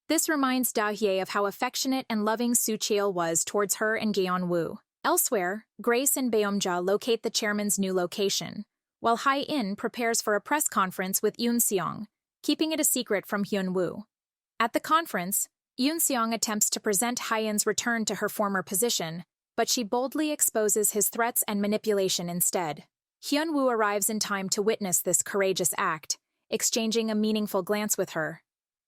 This reminds Da-hye of how affectionate and loving Soo-cheol was towards her and Geon-woo. Elsewhere, Grace and Baeom-ja locate the chairman's new location, while Hae-in prepares for a press conference with Yoon-seong, keeping it a secret from Hyunwoo. At the conference, Yoon-seong attempts to present Hae-in's return to her former position, but she boldly exposes his threats and manipulation instead. Hyunwoo arrives in time to witness this courageous act, exchanging a meaningful glance with her.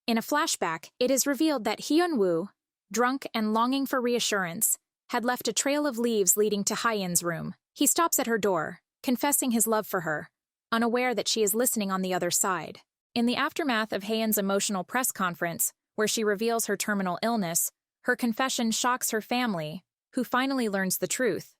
In a flashback, it is revealed that Hyunwoo, drunk and longing for reassurance, had left a trail of leaves leading to Hae-in's room. He stops at her door, confessing his love for her, unaware that she is listening on the other side. In the aftermath of Hae-in's emotional press conference, where she reveals her terminal illness, her confession shocks her family, who finally learns the truth.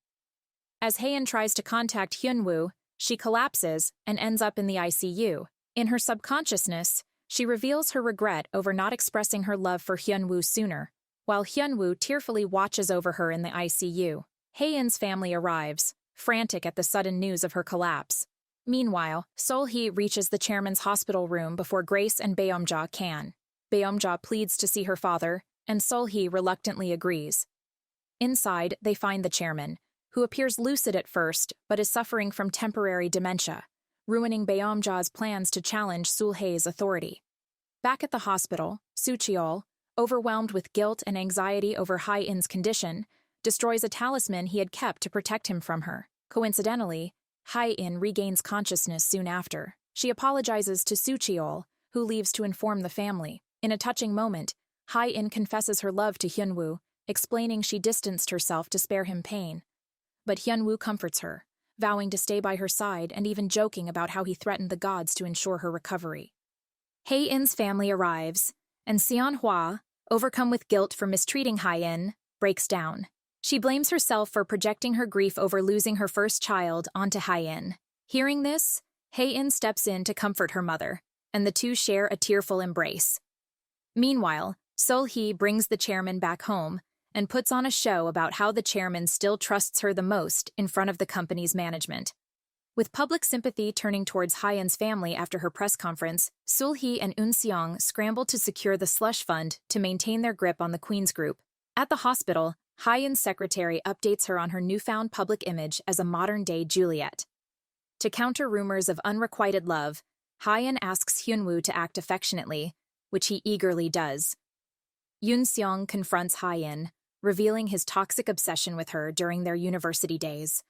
As Hae-in tries to contact Hyunwoo, she collapses and ends up in the ICU. In her subconsciousness, she reveals her regret over not expressing her love for Hyunwoo sooner, while Hyunwoo tearfully watches over her in the ICU. Hae-in's family arrives, frantic at the sudden news of her collapse. Meanwhile, Sol-hee reaches the chairman's hospital room before Grace and Baeom-ja can. Baeom-ja pleads to see her father, and Sol-hee reluctantly agrees. Inside, they find the chairman, who appears lucid at first but is suffering from temporary dementia, ruining Baeom-ja's plans to challenge Sul-hee's authority. Back at the hospital, Soo-cheol, overwhelmed with guilt and anxiety over Hae-in's condition, destroys a talisman he had kept to protect him from her. Coincidentally, Hae-in regains consciousness soon after. She apologizes to Soo-cheol, who leaves to inform the family. In a touching moment, Hae-in confesses her love to Hyunwoo, explaining she distanced herself to spare him pain. But Hyunwoo comforts her, vowing to stay by her side and even joking about how he threatened the gods to ensure her recovery. Hae-in's family arrives, and Seon-hwa, overcome with guilt for mistreating Hae-in, breaks down. She blames herself for projecting her grief over losing her first child onto Hae-in. Hearing this, Hae-in steps in to comfort her mother, and the two share a tearful embrace. Meanwhile, Sol-hee brings the chairman back home and puts on a show about how the chairman still trusts her the most in front of the company's management. With public sympathy turning towards Hae-in's family after her press conference, Sol-hee and Eun-seong scramble to secure the slush fund to maintain their grip on the Queen's Group. At the hospital, Hae-in's secretary updates her on her newfound public image as a modern-day Juliet. To counter rumors of unrequited love, Hae-in asks Hyunwoo to act affectionately, which he eagerly does. Yoon-seong confronts Hae-in, revealing his toxic obsession with her during their university days.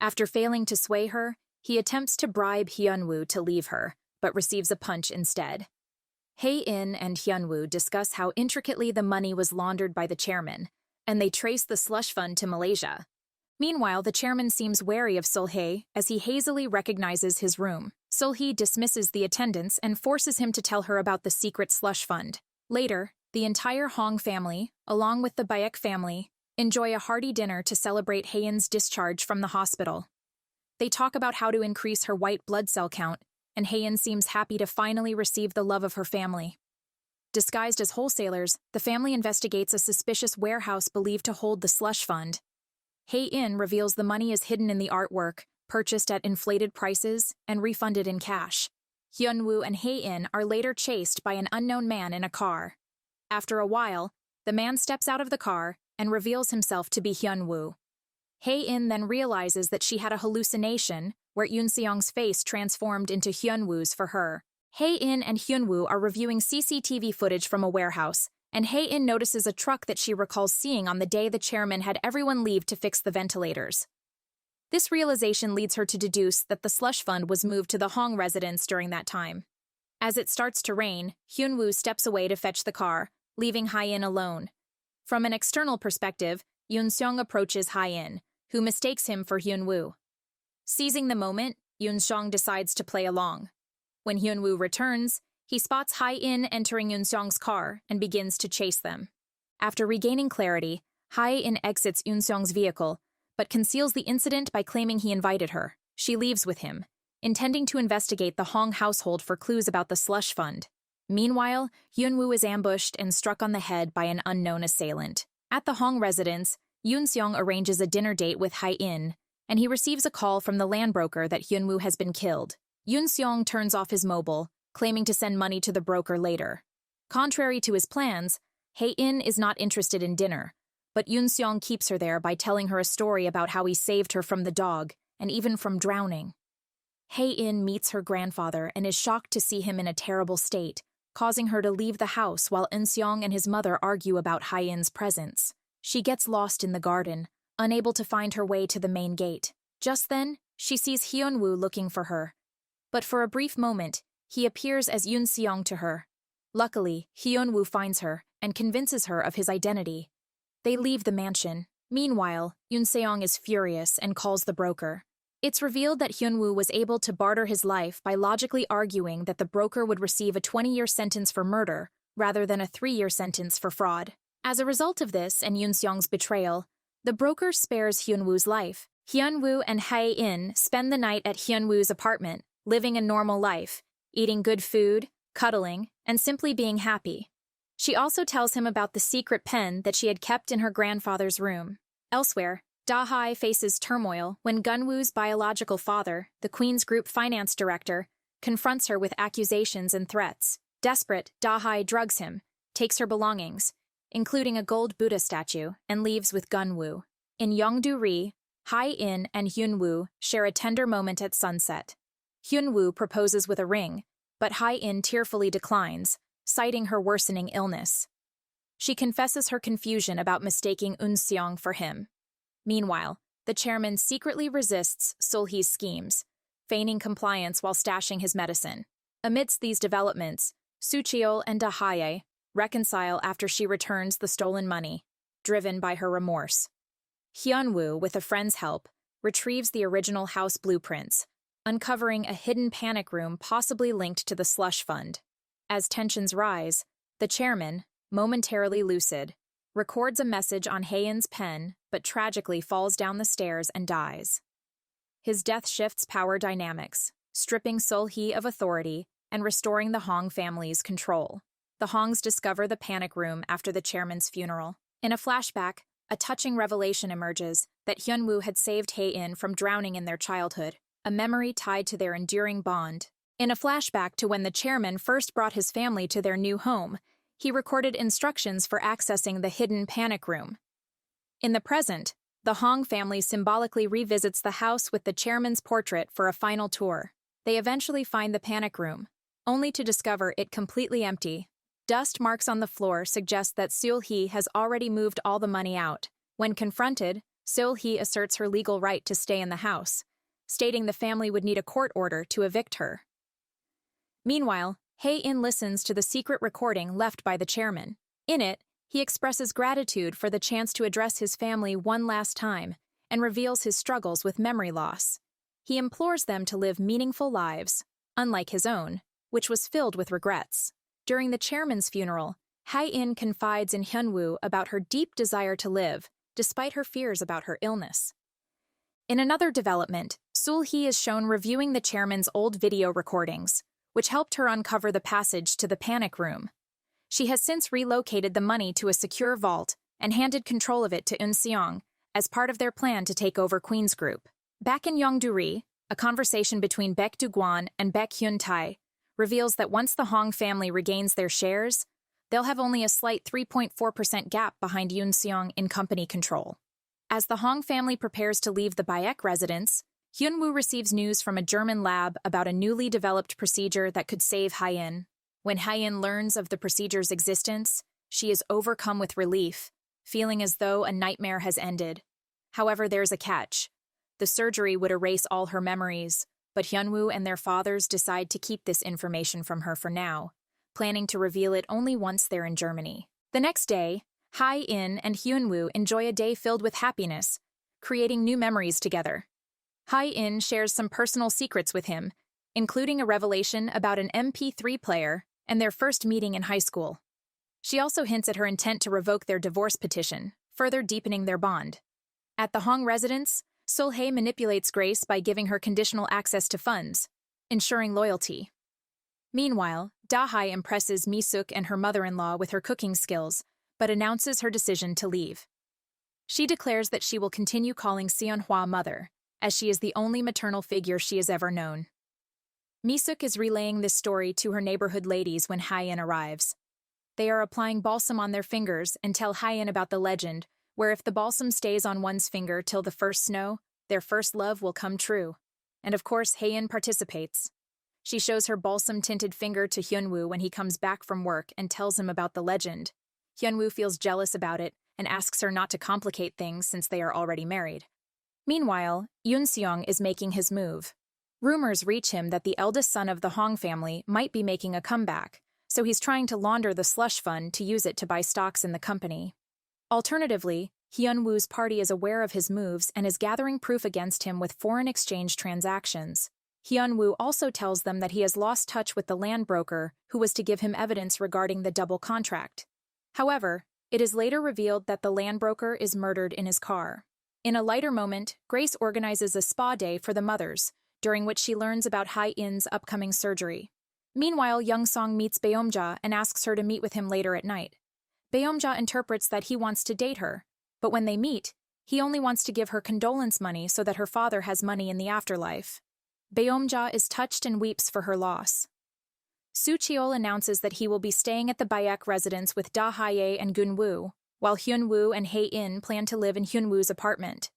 After failing to sway her, he attempts to bribe Hyunwoo to leave her, but receives a punch instead. Hae-in and Hyunwoo discuss how intricately the money was laundered by the chairman, and they trace the slush fund to Malaysia. Meanwhile, the chairman seems wary of Sol-hee as he hazily recognizes his room. Sol-hee dismisses the attendants and forces him to tell her about the secret slush fund. Later, the entire Hong family, along with the Baek family, enjoy a hearty dinner to celebrate Hae-in's discharge from the hospital. They talk about how to increase her white blood cell count, and Hae-in seems happy to finally receive the love of her family. Disguised as wholesalers, the family investigates a suspicious warehouse believed to hold the slush fund. Hae-in reveals the money is hidden in the artwork, purchased at inflated prices, and refunded in cash. Hyun-woo and Hae-in are later chased by an unknown man in a car. After a while, the man steps out of the car and reveals himself to be Hyun-woo. Hae-in then realizes that she had a hallucination where Yoon-seong's face transformed into Hyun-woo's for her. Hae-in and Hyun-woo are reviewing CCTV footage from a warehouse, and Hae-in notices a truck that she recalls seeing on the day the chairman had everyone leave to fix the ventilators. This realization leads her to deduce that the slush fund was moved to the Hong residence during that time. As it starts to rain, Hyun-woo steps away to fetch the car, leaving Hae-in alone. From an external perspective, Yoon-seong approaches Hae-in, who mistakes him for Hyun-woo. Seizing the moment, Yoon-seong decides to play along. When Hyun-woo returns, he spots Hae-in entering Yoon-seong's car and begins to chase them. After regaining clarity, Hae-in exits Yoon-seong's vehicle, but conceals the incident by claiming he invited her. She leaves with him, intending to investigate the Hong household for clues about the slush fund. Meanwhile, Hyun-woo is ambushed and struck on the head by an unknown assailant. At the Hong residence, Yoon-seong arranges a dinner date with Hae-in, and he receives a call from the land broker that Hyun-woo has been killed. Yoon-seong turns off his mobile, claiming to send money to the broker later. Contrary to his plans, Hae-in is not interested in dinner, but Yoon-seong keeps her there by telling her a story about how he saved her from the dog and even from drowning. Hae-in meets her grandfather and is shocked to see him in a terrible state, causing her to leave the house while Eun-seong and his mother argue about Hae-in's presence. She gets lost in the garden, unable to find her way to the main gate. Just then, she sees Hyun-woo looking for her. But for a brief moment, he appears as Yoon-seong to her. Luckily, Hyun-woo finds her and convinces her of his identity. They leave the mansion. Meanwhile, Yoon-seong is furious and calls the broker. It's revealed that Hyun-woo was able to barter his life by logically arguing that the broker would receive a 20-year sentence for murder rather than a 3-year sentence for fraud. As a result of this and Yoon-seong's betrayal, the broker spares Hyun-woo's life. Hyun-woo and Hae-in spend the night at Hyun-woo's apartment, living a normal life, eating good food, cuddling, and simply being happy. She also tells him about the secret pen that she had kept in her grandfather's room. Elsewhere, Da-hae faces turmoil when Gun-woo's biological father, the Queen's Group finance director, confronts her with accusations and threats. Desperate, Da-hae drugs him, takes her belongings, including a gold Buddha statue, and leaves with Gun-woo. In Yongdu-ri, Hae-in and Hyun-woo share a tender moment at sunset. Hyun-woo proposes with a ring, but Hae-in tearfully declines, citing her worsening illness. She confesses her confusion about mistaking Eun-seong for him. Meanwhile, the chairman secretly resists Sul-hee's schemes, feigning compliance while stashing his medicine. Amidst these developments, Soo-cheol and Da-hae reconcile after she returns the stolen money, driven by her remorse. Hyun-woo, with a friend's help, retrieves the original house blueprints, uncovering a hidden panic room possibly linked to the slush fund. As tensions rise, the chairman, momentarily lucid, records a message on Hae-in's pen but tragically falls down the stairs and dies. His death shifts power dynamics, stripping Sul-hee of authority and restoring the Hong family's control. The Hongs discover the panic room after the chairman's funeral. In a flashback, a touching revelation emerges that Hyun-woo had saved Hae-in from drowning in their childhood, a memory tied to their enduring bond. In a flashback to when the chairman first brought his family to their new home, he recorded instructions for accessing the hidden panic room. In the present, the Hong family symbolically revisits the house with the chairman's portrait for a final tour. They eventually find the panic room, only to discover it completely empty. Dust marks on the floor suggest that Sul-hee has already moved all the money out. When confronted, Sul-hee asserts her legal right to stay in the house, stating the family would need a court order to evict her. Meanwhile, Hae-in listens to the secret recording left by the chairman. In it, he expresses gratitude for the chance to address his family one last time and reveals his struggles with memory loss. He implores them to live meaningful lives, unlike his own, which was filled with regrets. During the chairman's funeral, Hae-in confides in Hyun-woo about her deep desire to live, despite her fears about her illness. In another development, Sul-hee is shown reviewing the chairman's old video recordings, which helped her uncover the passage to the panic room. She has since relocated the money to a secure vault and handed control of it to Eun Seong as part of their plan to take over Queen's Group. Back in Yongduri, a conversation between Baek Do-kwon and Baek Hyun-tae reveals that once the Hong family regains their shares, they'll have only a slight 3.4% gap behind Yoon Seong in company control. As the Hong family prepares to leave the Baek residence, Hyun-woo receives news from a German lab about a newly developed procedure that could save Hae-in. When Hae-in learns of the procedure's existence, she is overcome with relief, feeling as though a nightmare has ended. However, there's a catch. The surgery would erase all her memories, but Hyun-woo and their fathers decide to keep this information from her for now, planning to reveal it only once they're in Germany. The next day, Hae-in and Hyun-woo enjoy a day filled with happiness, creating new memories together. Hae-in shares some personal secrets with him, including a revelation about an MP3 player and their first meeting in high school. She also hints at her intent to revoke their divorce petition, further deepening their bond. At the Hong residence, Sol-hae manipulates Grace by giving her conditional access to funds, ensuring loyalty. Meanwhile, Da-hae impresses Mi-suk and her mother-in-law with her cooking skills, but announces her decision to leave. She declares that she will continue calling Seon-hwa mother, as she is the only maternal figure she has ever known. Mi-suk is relaying this story to her neighborhood ladies when Hae-in arrives. They are applying balsam on their fingers and tell Hae-in about the legend, where if the balsam stays on one's finger till the first snow, their first love will come true. And of course, Hae-in participates. She shows her balsam-tinted finger to Hyun-woo when he comes back from work and tells him about the legend. Hyun-woo feels jealous about it and asks her not to complicate things since they are already married. Meanwhile, Yoon Seong is making his move. Rumors reach him that the eldest son of the Hong family might be making a comeback, so he's trying to launder the slush fund to use it to buy stocks in the company. Alternatively, Hyun-woo's party is aware of his moves and is gathering proof against him with foreign exchange transactions. Hyun-woo also tells them that he has lost touch with the land broker who was to give him evidence regarding the double contract. However, it is later revealed that the land broker is murdered in his car. In a lighter moment, Grace organizes a spa day for the mothers, during which she learns about Hae-in's upcoming surgery. Meanwhile, Young-song meets Beomja and asks her to meet with him later at night. Beomja interprets that he wants to date her, but when they meet, he only wants to give her condolence money so that her father has money in the afterlife. Beomja is touched and weeps for her loss. Soo Cheol announces that he will be staying at the Baek residence with Da-hae and Gun-woo, while Hyun-woo and Hae-in plan to live in Hyun-woo's apartment.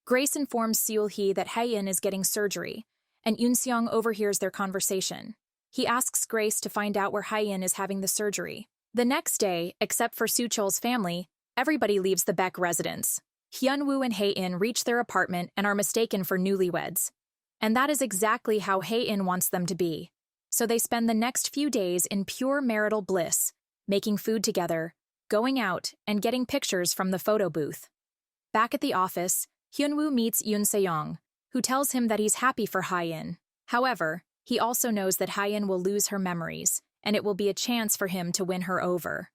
Grace informs Seul-hee that Hae-in is getting surgery, and Yoon Seong overhears their conversation. He asks Grace to find out where Hae-in is having the surgery. The next day, except for Soo Cheol's family, everybody leaves the Baek residence. Hyun-woo and Hae-in reach their apartment and are mistaken for newlyweds. And that is exactly how Hae-in wants them to be. So they spend the next few days in pure marital bliss, making food together, going out, and getting pictures from the photo booth. Back at the office, Hyun-woo meets Yoon Se-young, who tells him that he's happy for Hae-in. However, he also knows that Hae-in will lose her memories, and it will be a chance for him to win her over.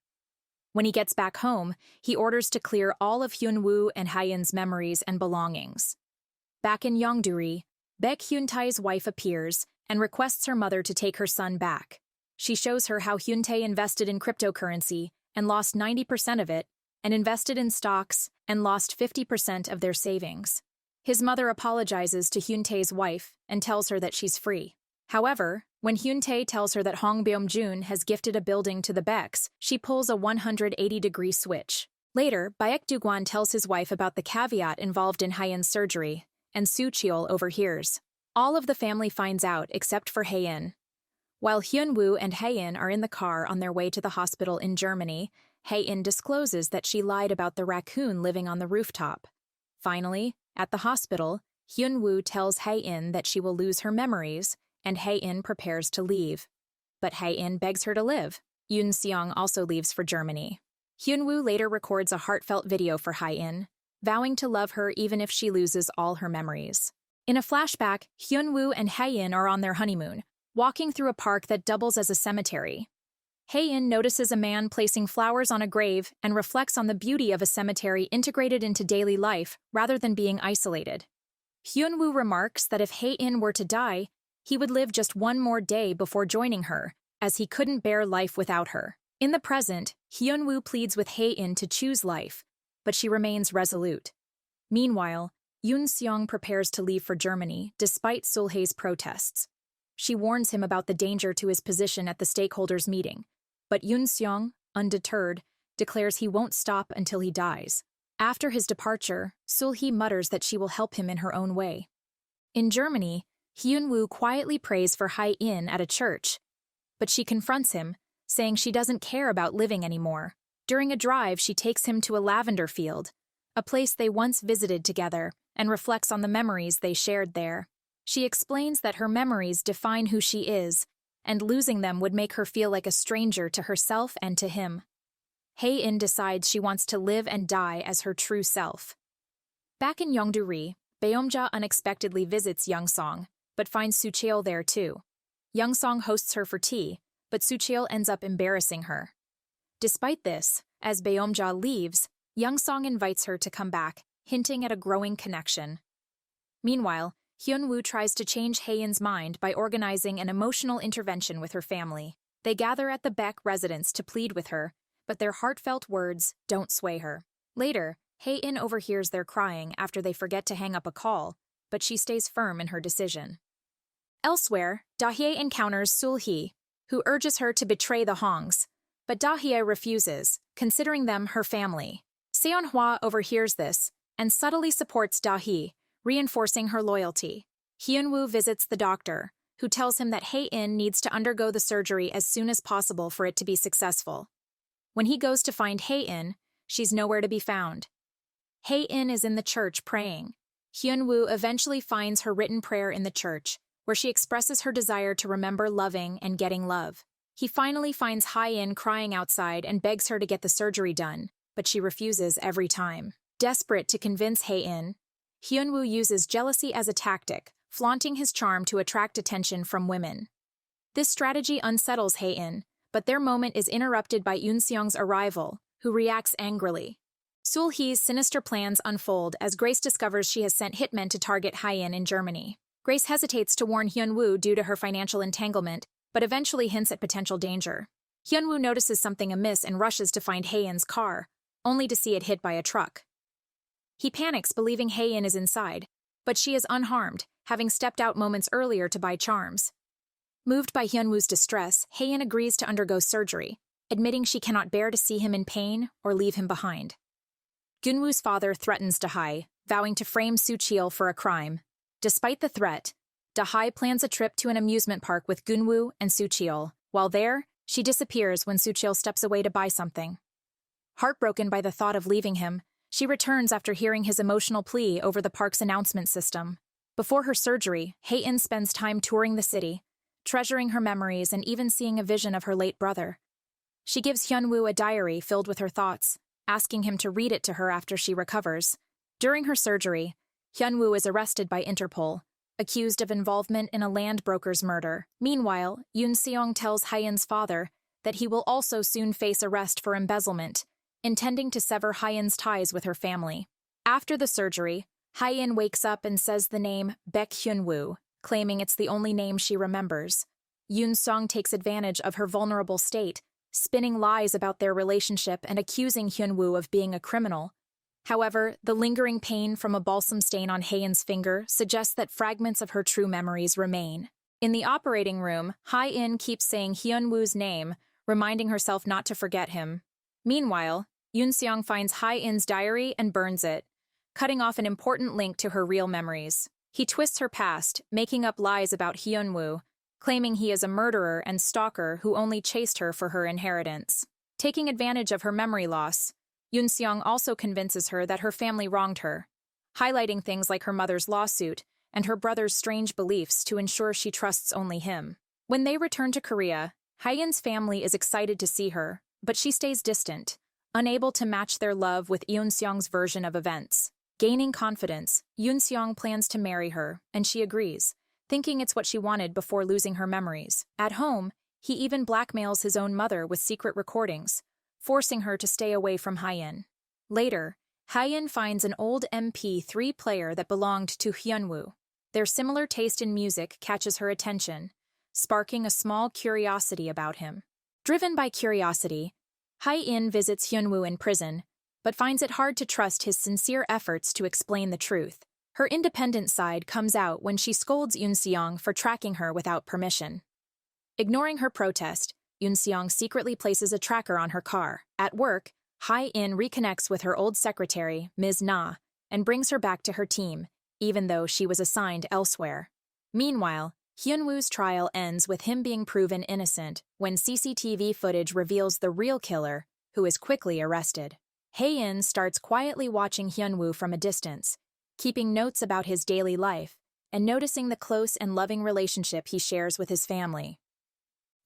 When he gets back home, he orders to clear all of Hyun-woo and Hae-in's memories and belongings. Back in Yongduri, Baek Hyun-tae's wife appears and requests her mother to take her son back. She shows her how Hyun-tae invested in cryptocurrency and lost 90% of it, and invested in stocks and lost 50% of their savings. His mother apologizes to Hyun-tae's wife and tells her that she's free. However, when Hyun-tae tells her that Hong Byum-jun has gifted a building to the Baeks, she pulls a 180-degree switch. Later, Baek Do-kwon tells his wife about the caveat involved in Hae-in's surgery, and Soo Cheol overhears. All of the family finds out except for Hae-in. While Hyun-woo and Hae-in are in the car on their way to the hospital in Germany, Hae-in discloses that she lied about the raccoon living on the rooftop. Finally, at the hospital, Hyun-woo tells Hae-in that she will lose her memories, and Hae-in prepares to leave. But Hae-in begs her to live. Yoon Seong also leaves for Germany. Hyun-woo later records a heartfelt video for Hae-in, vowing to love her even if she loses all her memories. In a flashback, Hyun-woo and Hae-in are on their honeymoon, walking through a park that doubles as a cemetery. Hae-in notices a man placing flowers on a grave and reflects on the beauty of a cemetery integrated into daily life rather than being isolated. Hyun-woo remarks that if Hae-in were to die, he would live just one more day before joining her, as he couldn't bear life without her. In the present, Hyunwoo pleads with Hae-in to choose life, but she remains resolute. Meanwhile, Yoon Seong prepares to leave for Germany, despite Sulhae's protests. She warns him about the danger to his position at the stakeholders' meeting, but Yoon Seong, undeterred, declares he won't stop until he dies. After his departure, Sulhae mutters that she will help him in her own way. In Germany, Hyunwoo quietly prays for Hae-in at a church, but she confronts him, saying she doesn't care about living anymore. During a drive, she takes him to a lavender field, a place they once visited together, and reflects on the memories they shared there. She explains that her memories define who she is, and losing them would make her feel like a stranger to herself and to him. Hae-in decides she wants to live and die as her true self. Back in Yeongdo-ri, Beomja unexpectedly visits Young-song, but finds Soo-cheol there too. Young-song hosts her for tea, but Soo-cheol ends up embarrassing her. Despite this, as Beomja leaves, Young-song invites her to come back, hinting at a growing connection. Meanwhile, Hyunwoo tries to change Hae-in's mind by organizing an emotional intervention with her family. They gather at the Beck residence to plead with her, but their heartfelt words don't sway her. Later, Hae-in overhears their crying after they forget to hang up a call, but she stays firm in her decision. Elsewhere, Da-hye encounters Sul-hee, who urges her to betray the Hongs, but Da-hye refuses, considering them her family. Seon-hwa overhears this and subtly supports Da-hye, reinforcing her loyalty. Hyunwoo visits the doctor, who tells him that Hae-in needs to undergo the surgery as soon as possible for it to be successful. When he goes to find Hae-in, she's nowhere to be found. Hae-in is in the church praying. Hyunwoo eventually finds her written prayer in the church, where she expresses her desire to remember loving and getting love. He finally finds Hae-in crying outside and begs her to get the surgery done, but she refuses every time. Desperate to convince Hae-in, Hyunwoo uses jealousy as a tactic, flaunting his charm to attract attention from women. This strategy unsettles Hae-in, but their moment is interrupted by Yoon Seong's arrival, who reacts angrily. Sul-hee's sinister plans unfold as Grace discovers she has sent hitmen to target Hae-in in Germany. Grace hesitates to warn Hyunwoo due to her financial entanglement, but eventually hints at potential danger. Hyunwoo notices something amiss and rushes to find Hae-in's car, only to see it hit by a truck. He panics, believing Hae-in is inside, but she is unharmed, having stepped out moments earlier to buy charms. Moved by Hyunwoo's distress, Hae-in agrees to undergo surgery, admitting she cannot bear to see him in pain or leave him behind. Gunwoo's father threatens Da-hye, vowing to frame Soo-cheol for a crime. Despite the threat, Da-hye plans a trip to an amusement park with Gunwoo and Soo-cheol. While there, she disappears when Soo-cheol steps away to buy something. Heartbroken by the thought of leaving him, she returns after hearing his emotional plea over the park's announcement system. Before her surgery, Hae-in spends time touring the city, treasuring her memories and even seeing a vision of her late brother. She gives Hyunwoo a diary filled with her thoughts, asking him to read it to her after she recovers. During her surgery, Hyunwoo is arrested by Interpol, accused of involvement in a land broker's murder. Meanwhile, Yoon Seong tells Hae-in's father that he will also soon face arrest for embezzlement, intending to sever Hae-in's ties with her family. After the surgery, Hae-in wakes up and says the name Baek Hyunwoo, claiming it's the only name she remembers. Yoon Song takes advantage of her vulnerable state, spinning lies about their relationship and accusing Hyunwoo of being a criminal. However, the lingering pain from a balsam stain on Hae-in's finger suggests that fragments of her true memories remain. In the operating room, Hae-in keeps saying Hyunwoo's name, reminding herself not to forget him. Meanwhile, Yoon Seong finds Hae-in's diary and burns it, cutting off an important link to her real memories. He twists her past, making up lies about Hyunwoo, claiming he is a murderer and stalker who only chased her for her inheritance. Taking advantage of her memory loss, Yoon Seong also convinces her that her family wronged her, highlighting things like her mother's lawsuit and her brother's strange beliefs to ensure she trusts only him. When they return to Korea, Hae-in's family is excited to see her, but she stays distant, unable to match their love with Yoon Seong's version of events. Gaining confidence, Yoon Seong plans to marry her, and she agrees, thinking it's what she wanted before losing her memories. At home, he even blackmails his own mother with secret recordings, forcing her to stay away from Hae-in. Later, Hae-in finds an old MP3 player that belonged to Hyunwoo. Their similar taste in music catches her attention, sparking a small curiosity about him. Driven by curiosity, Hae-in visits Hyunwoo in prison, but finds it hard to trust his sincere efforts to explain the truth. Her independent side comes out when she scolds Yoon-seong for tracking her without permission. Ignoring her protest, Yoon-seong secretly places a tracker on her car. At work, Hae-in reconnects with her old secretary, Ms. Na, and brings her back to her team, even though she was assigned elsewhere. Meanwhile, Hyunwoo's trial ends with him being proven innocent when CCTV footage reveals the real killer, who is quickly arrested. Hae-in starts quietly watching Hyunwoo from a distance, keeping notes about his daily life and noticing the close and loving relationship he shares with his family.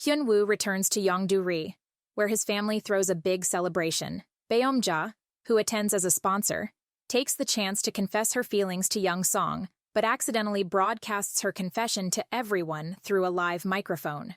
Hyunwoo returns to Yongdo-ri, where his family throws a big celebration. Beom-ja, who attends as a sponsor, takes the chance to confess her feelings to Young-song, but accidentally broadcasts her confession to everyone through a live microphone.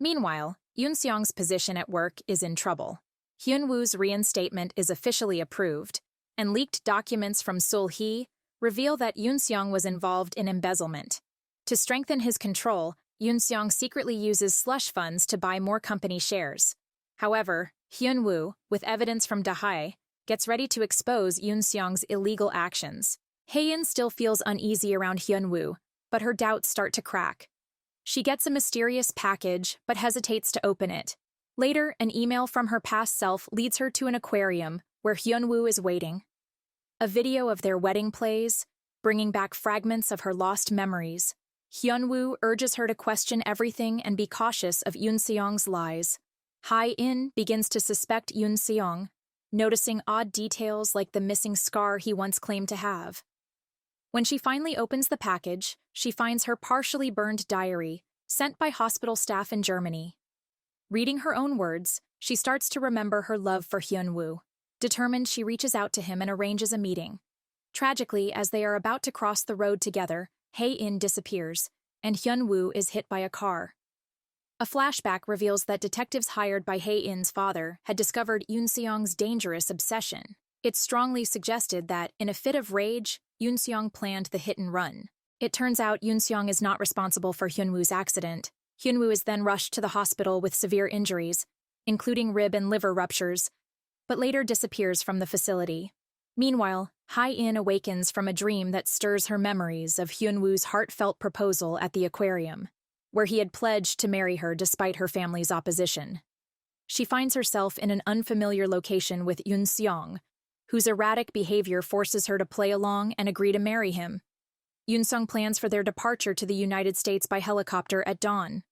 Meanwhile, Yoon-seong's position at work is in trouble. Hyunwoo's reinstatement is officially approved, and leaked documents from Sul-hee reveal that Yoon-seong was involved in embezzlement. To strengthen his control, Yoon-seong secretly uses slush funds to buy more company shares. However, Hyunwoo, with evidence from Dahae, gets ready to expose Yoon-seong's illegal actions. Hae-in still feels uneasy around Hyunwoo, but her doubts start to crack. She gets a mysterious package, but hesitates to open it. Later, an email from her past self leads her to an aquarium where Hyunwoo is waiting. A video of their wedding plays, bringing back fragments of her lost memories. Hyunwoo urges her to question everything and be cautious of Yoon-seong's lies. Hae-in begins to suspect Yoon-seong, noticing odd details like the missing scar he once claimed to have. When she finally opens the package, she finds her partially burned diary, sent by hospital staff in Germany. Reading her own words, she starts to remember her love for Hyunwoo. Determined, she reaches out to him and arranges a meeting. Tragically, as they are about to cross the road together, Hae-in disappears, and Hyunwoo is hit by a car. A flashback reveals that detectives hired by Hae-in's father had discovered Yoon-seong's dangerous obsession. It strongly suggested that, in a fit of rage, Yoon-seong planned the hit and run. It turns out Yoon-seong is not responsible for Hyunwoo's accident. Hyunwoo is then rushed to the hospital with severe injuries, including rib and liver ruptures, but later disappears from the facility. Meanwhile, Hae-in awakens from a dream that stirs her memories of Hyunwoo's heartfelt proposal at the aquarium, where he had pledged to marry her despite her family's opposition. She finds herself in an unfamiliar location with Yoon-seong, whose erratic behavior forces her to play along and agree to marry him. Yoon-seong plans for their departure to the United States by helicopter at dawn.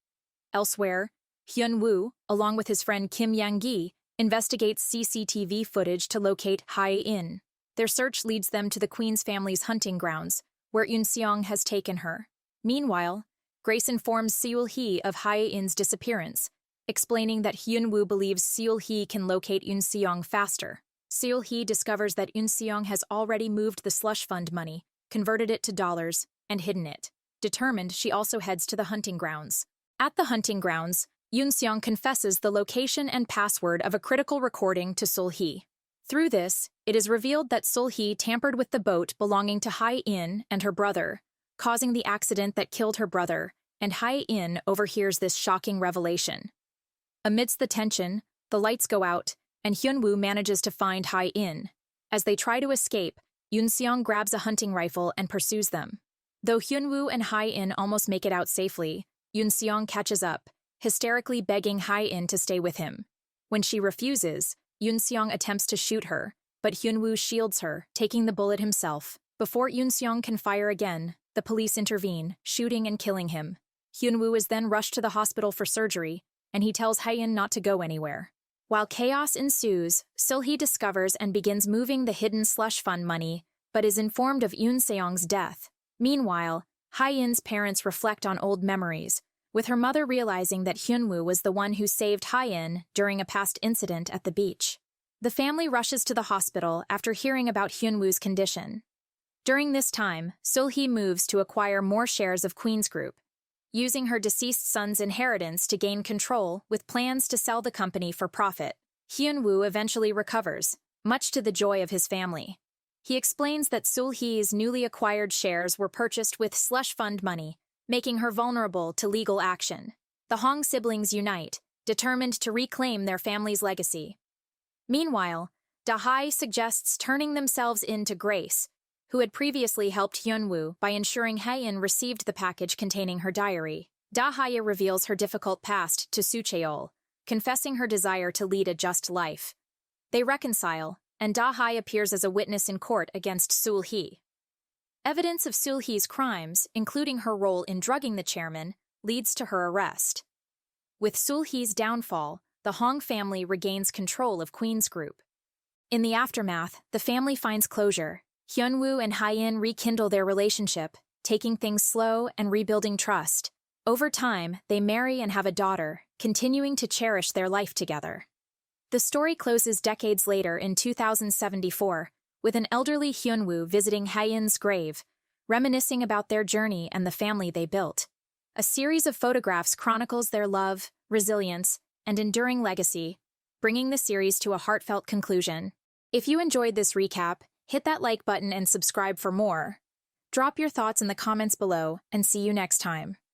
Elsewhere, Hyunwoo, along with his friend Kim Yang-gi, investigates CCTV footage to locate Hae-in. Their search leads them to the Queen's family's hunting grounds, where Yoon-seong has taken her. Meanwhile, Grace informs Seul-hee of Hae-in's disappearance, explaining that Hyunwoo believes Seul-hee can locate Yoon-seong faster. Seul-hee discovers that Yoon-seong has already moved the slush fund money, converted it to dollars, and hidden it. Determined, she also heads to the hunting grounds. At the hunting grounds, Yoon-seong confesses the location and password of a critical recording to Seul-hee. Through this, it is revealed that Seul-hee tampered with the boat belonging to Hae-in and her brother, causing the accident that killed her brother, and Hae-in overhears this shocking revelation. Amidst the tension, the lights go out, and Hyunwoo manages to find Hae-in. As they try to escape, Yoon-seong grabs a hunting rifle and pursues them. Though Hyunwoo and Hae-in almost make it out safely, Yoon-seong catches up, hysterically begging Hae-in to stay with him. When she refuses, Yoon-seong attempts to shoot her, but Hyunwoo shields her, taking the bullet himself. Before Yoon-seong can fire again, the police intervene, shooting and killing him. Hyunwoo is then rushed to the hospital for surgery, and he tells Hae-in not to go anywhere. While chaos ensues, Seul-hee discovers and begins moving the hidden slush fund money, but is informed of Yoon-seong's death. Meanwhile, Hae-in's parents reflect on old memories, with her mother realizing that Hyunwoo was the one who saved Hae-in during a past incident at the beach. The family rushes to the hospital after hearing about Hyunwoo's condition. During this time, Seul-hee moves to acquire more shares of Queen's Group, using her deceased son's inheritance to gain control with plans to sell the company for profit. Hyunwoo eventually recovers, much to the joy of his family. He explains that Seul-hee's newly acquired shares were purchased with slush fund money, making her vulnerable to legal action. The Hong siblings unite, determined to reclaim their family's legacy. Meanwhile, Da-hae suggests turning themselves in to Grace, who had previously helped Hyunwoo by ensuring Haein received the package containing her diary. Da-hae reveals her difficult past to Soo-cheol, confessing her desire to lead a just life. They reconcile, and Da-hae appears as a witness in court against Sul-hee. Evidence of Sul-hee's crimes, including her role in drugging the chairman, leads to her arrest. With Sul-hee's downfall, the Hong family regains control of Queen's Group. In the aftermath, the family finds closure. Hyunwoo and Haein rekindle their relationship, taking things slow and rebuilding trust. Over time, they marry and have a daughter, continuing to cherish their life together. The story closes decades later in 2074, with an elderly Hyunwoo visiting Haein's grave, reminiscing about their journey and the family they built. A series of photographs chronicles their love, resilience, and enduring legacy, bringing the series to a heartfelt conclusion. If you enjoyed this recap, hit that like button and subscribe for more. Drop your thoughts in the comments below, and see you next time.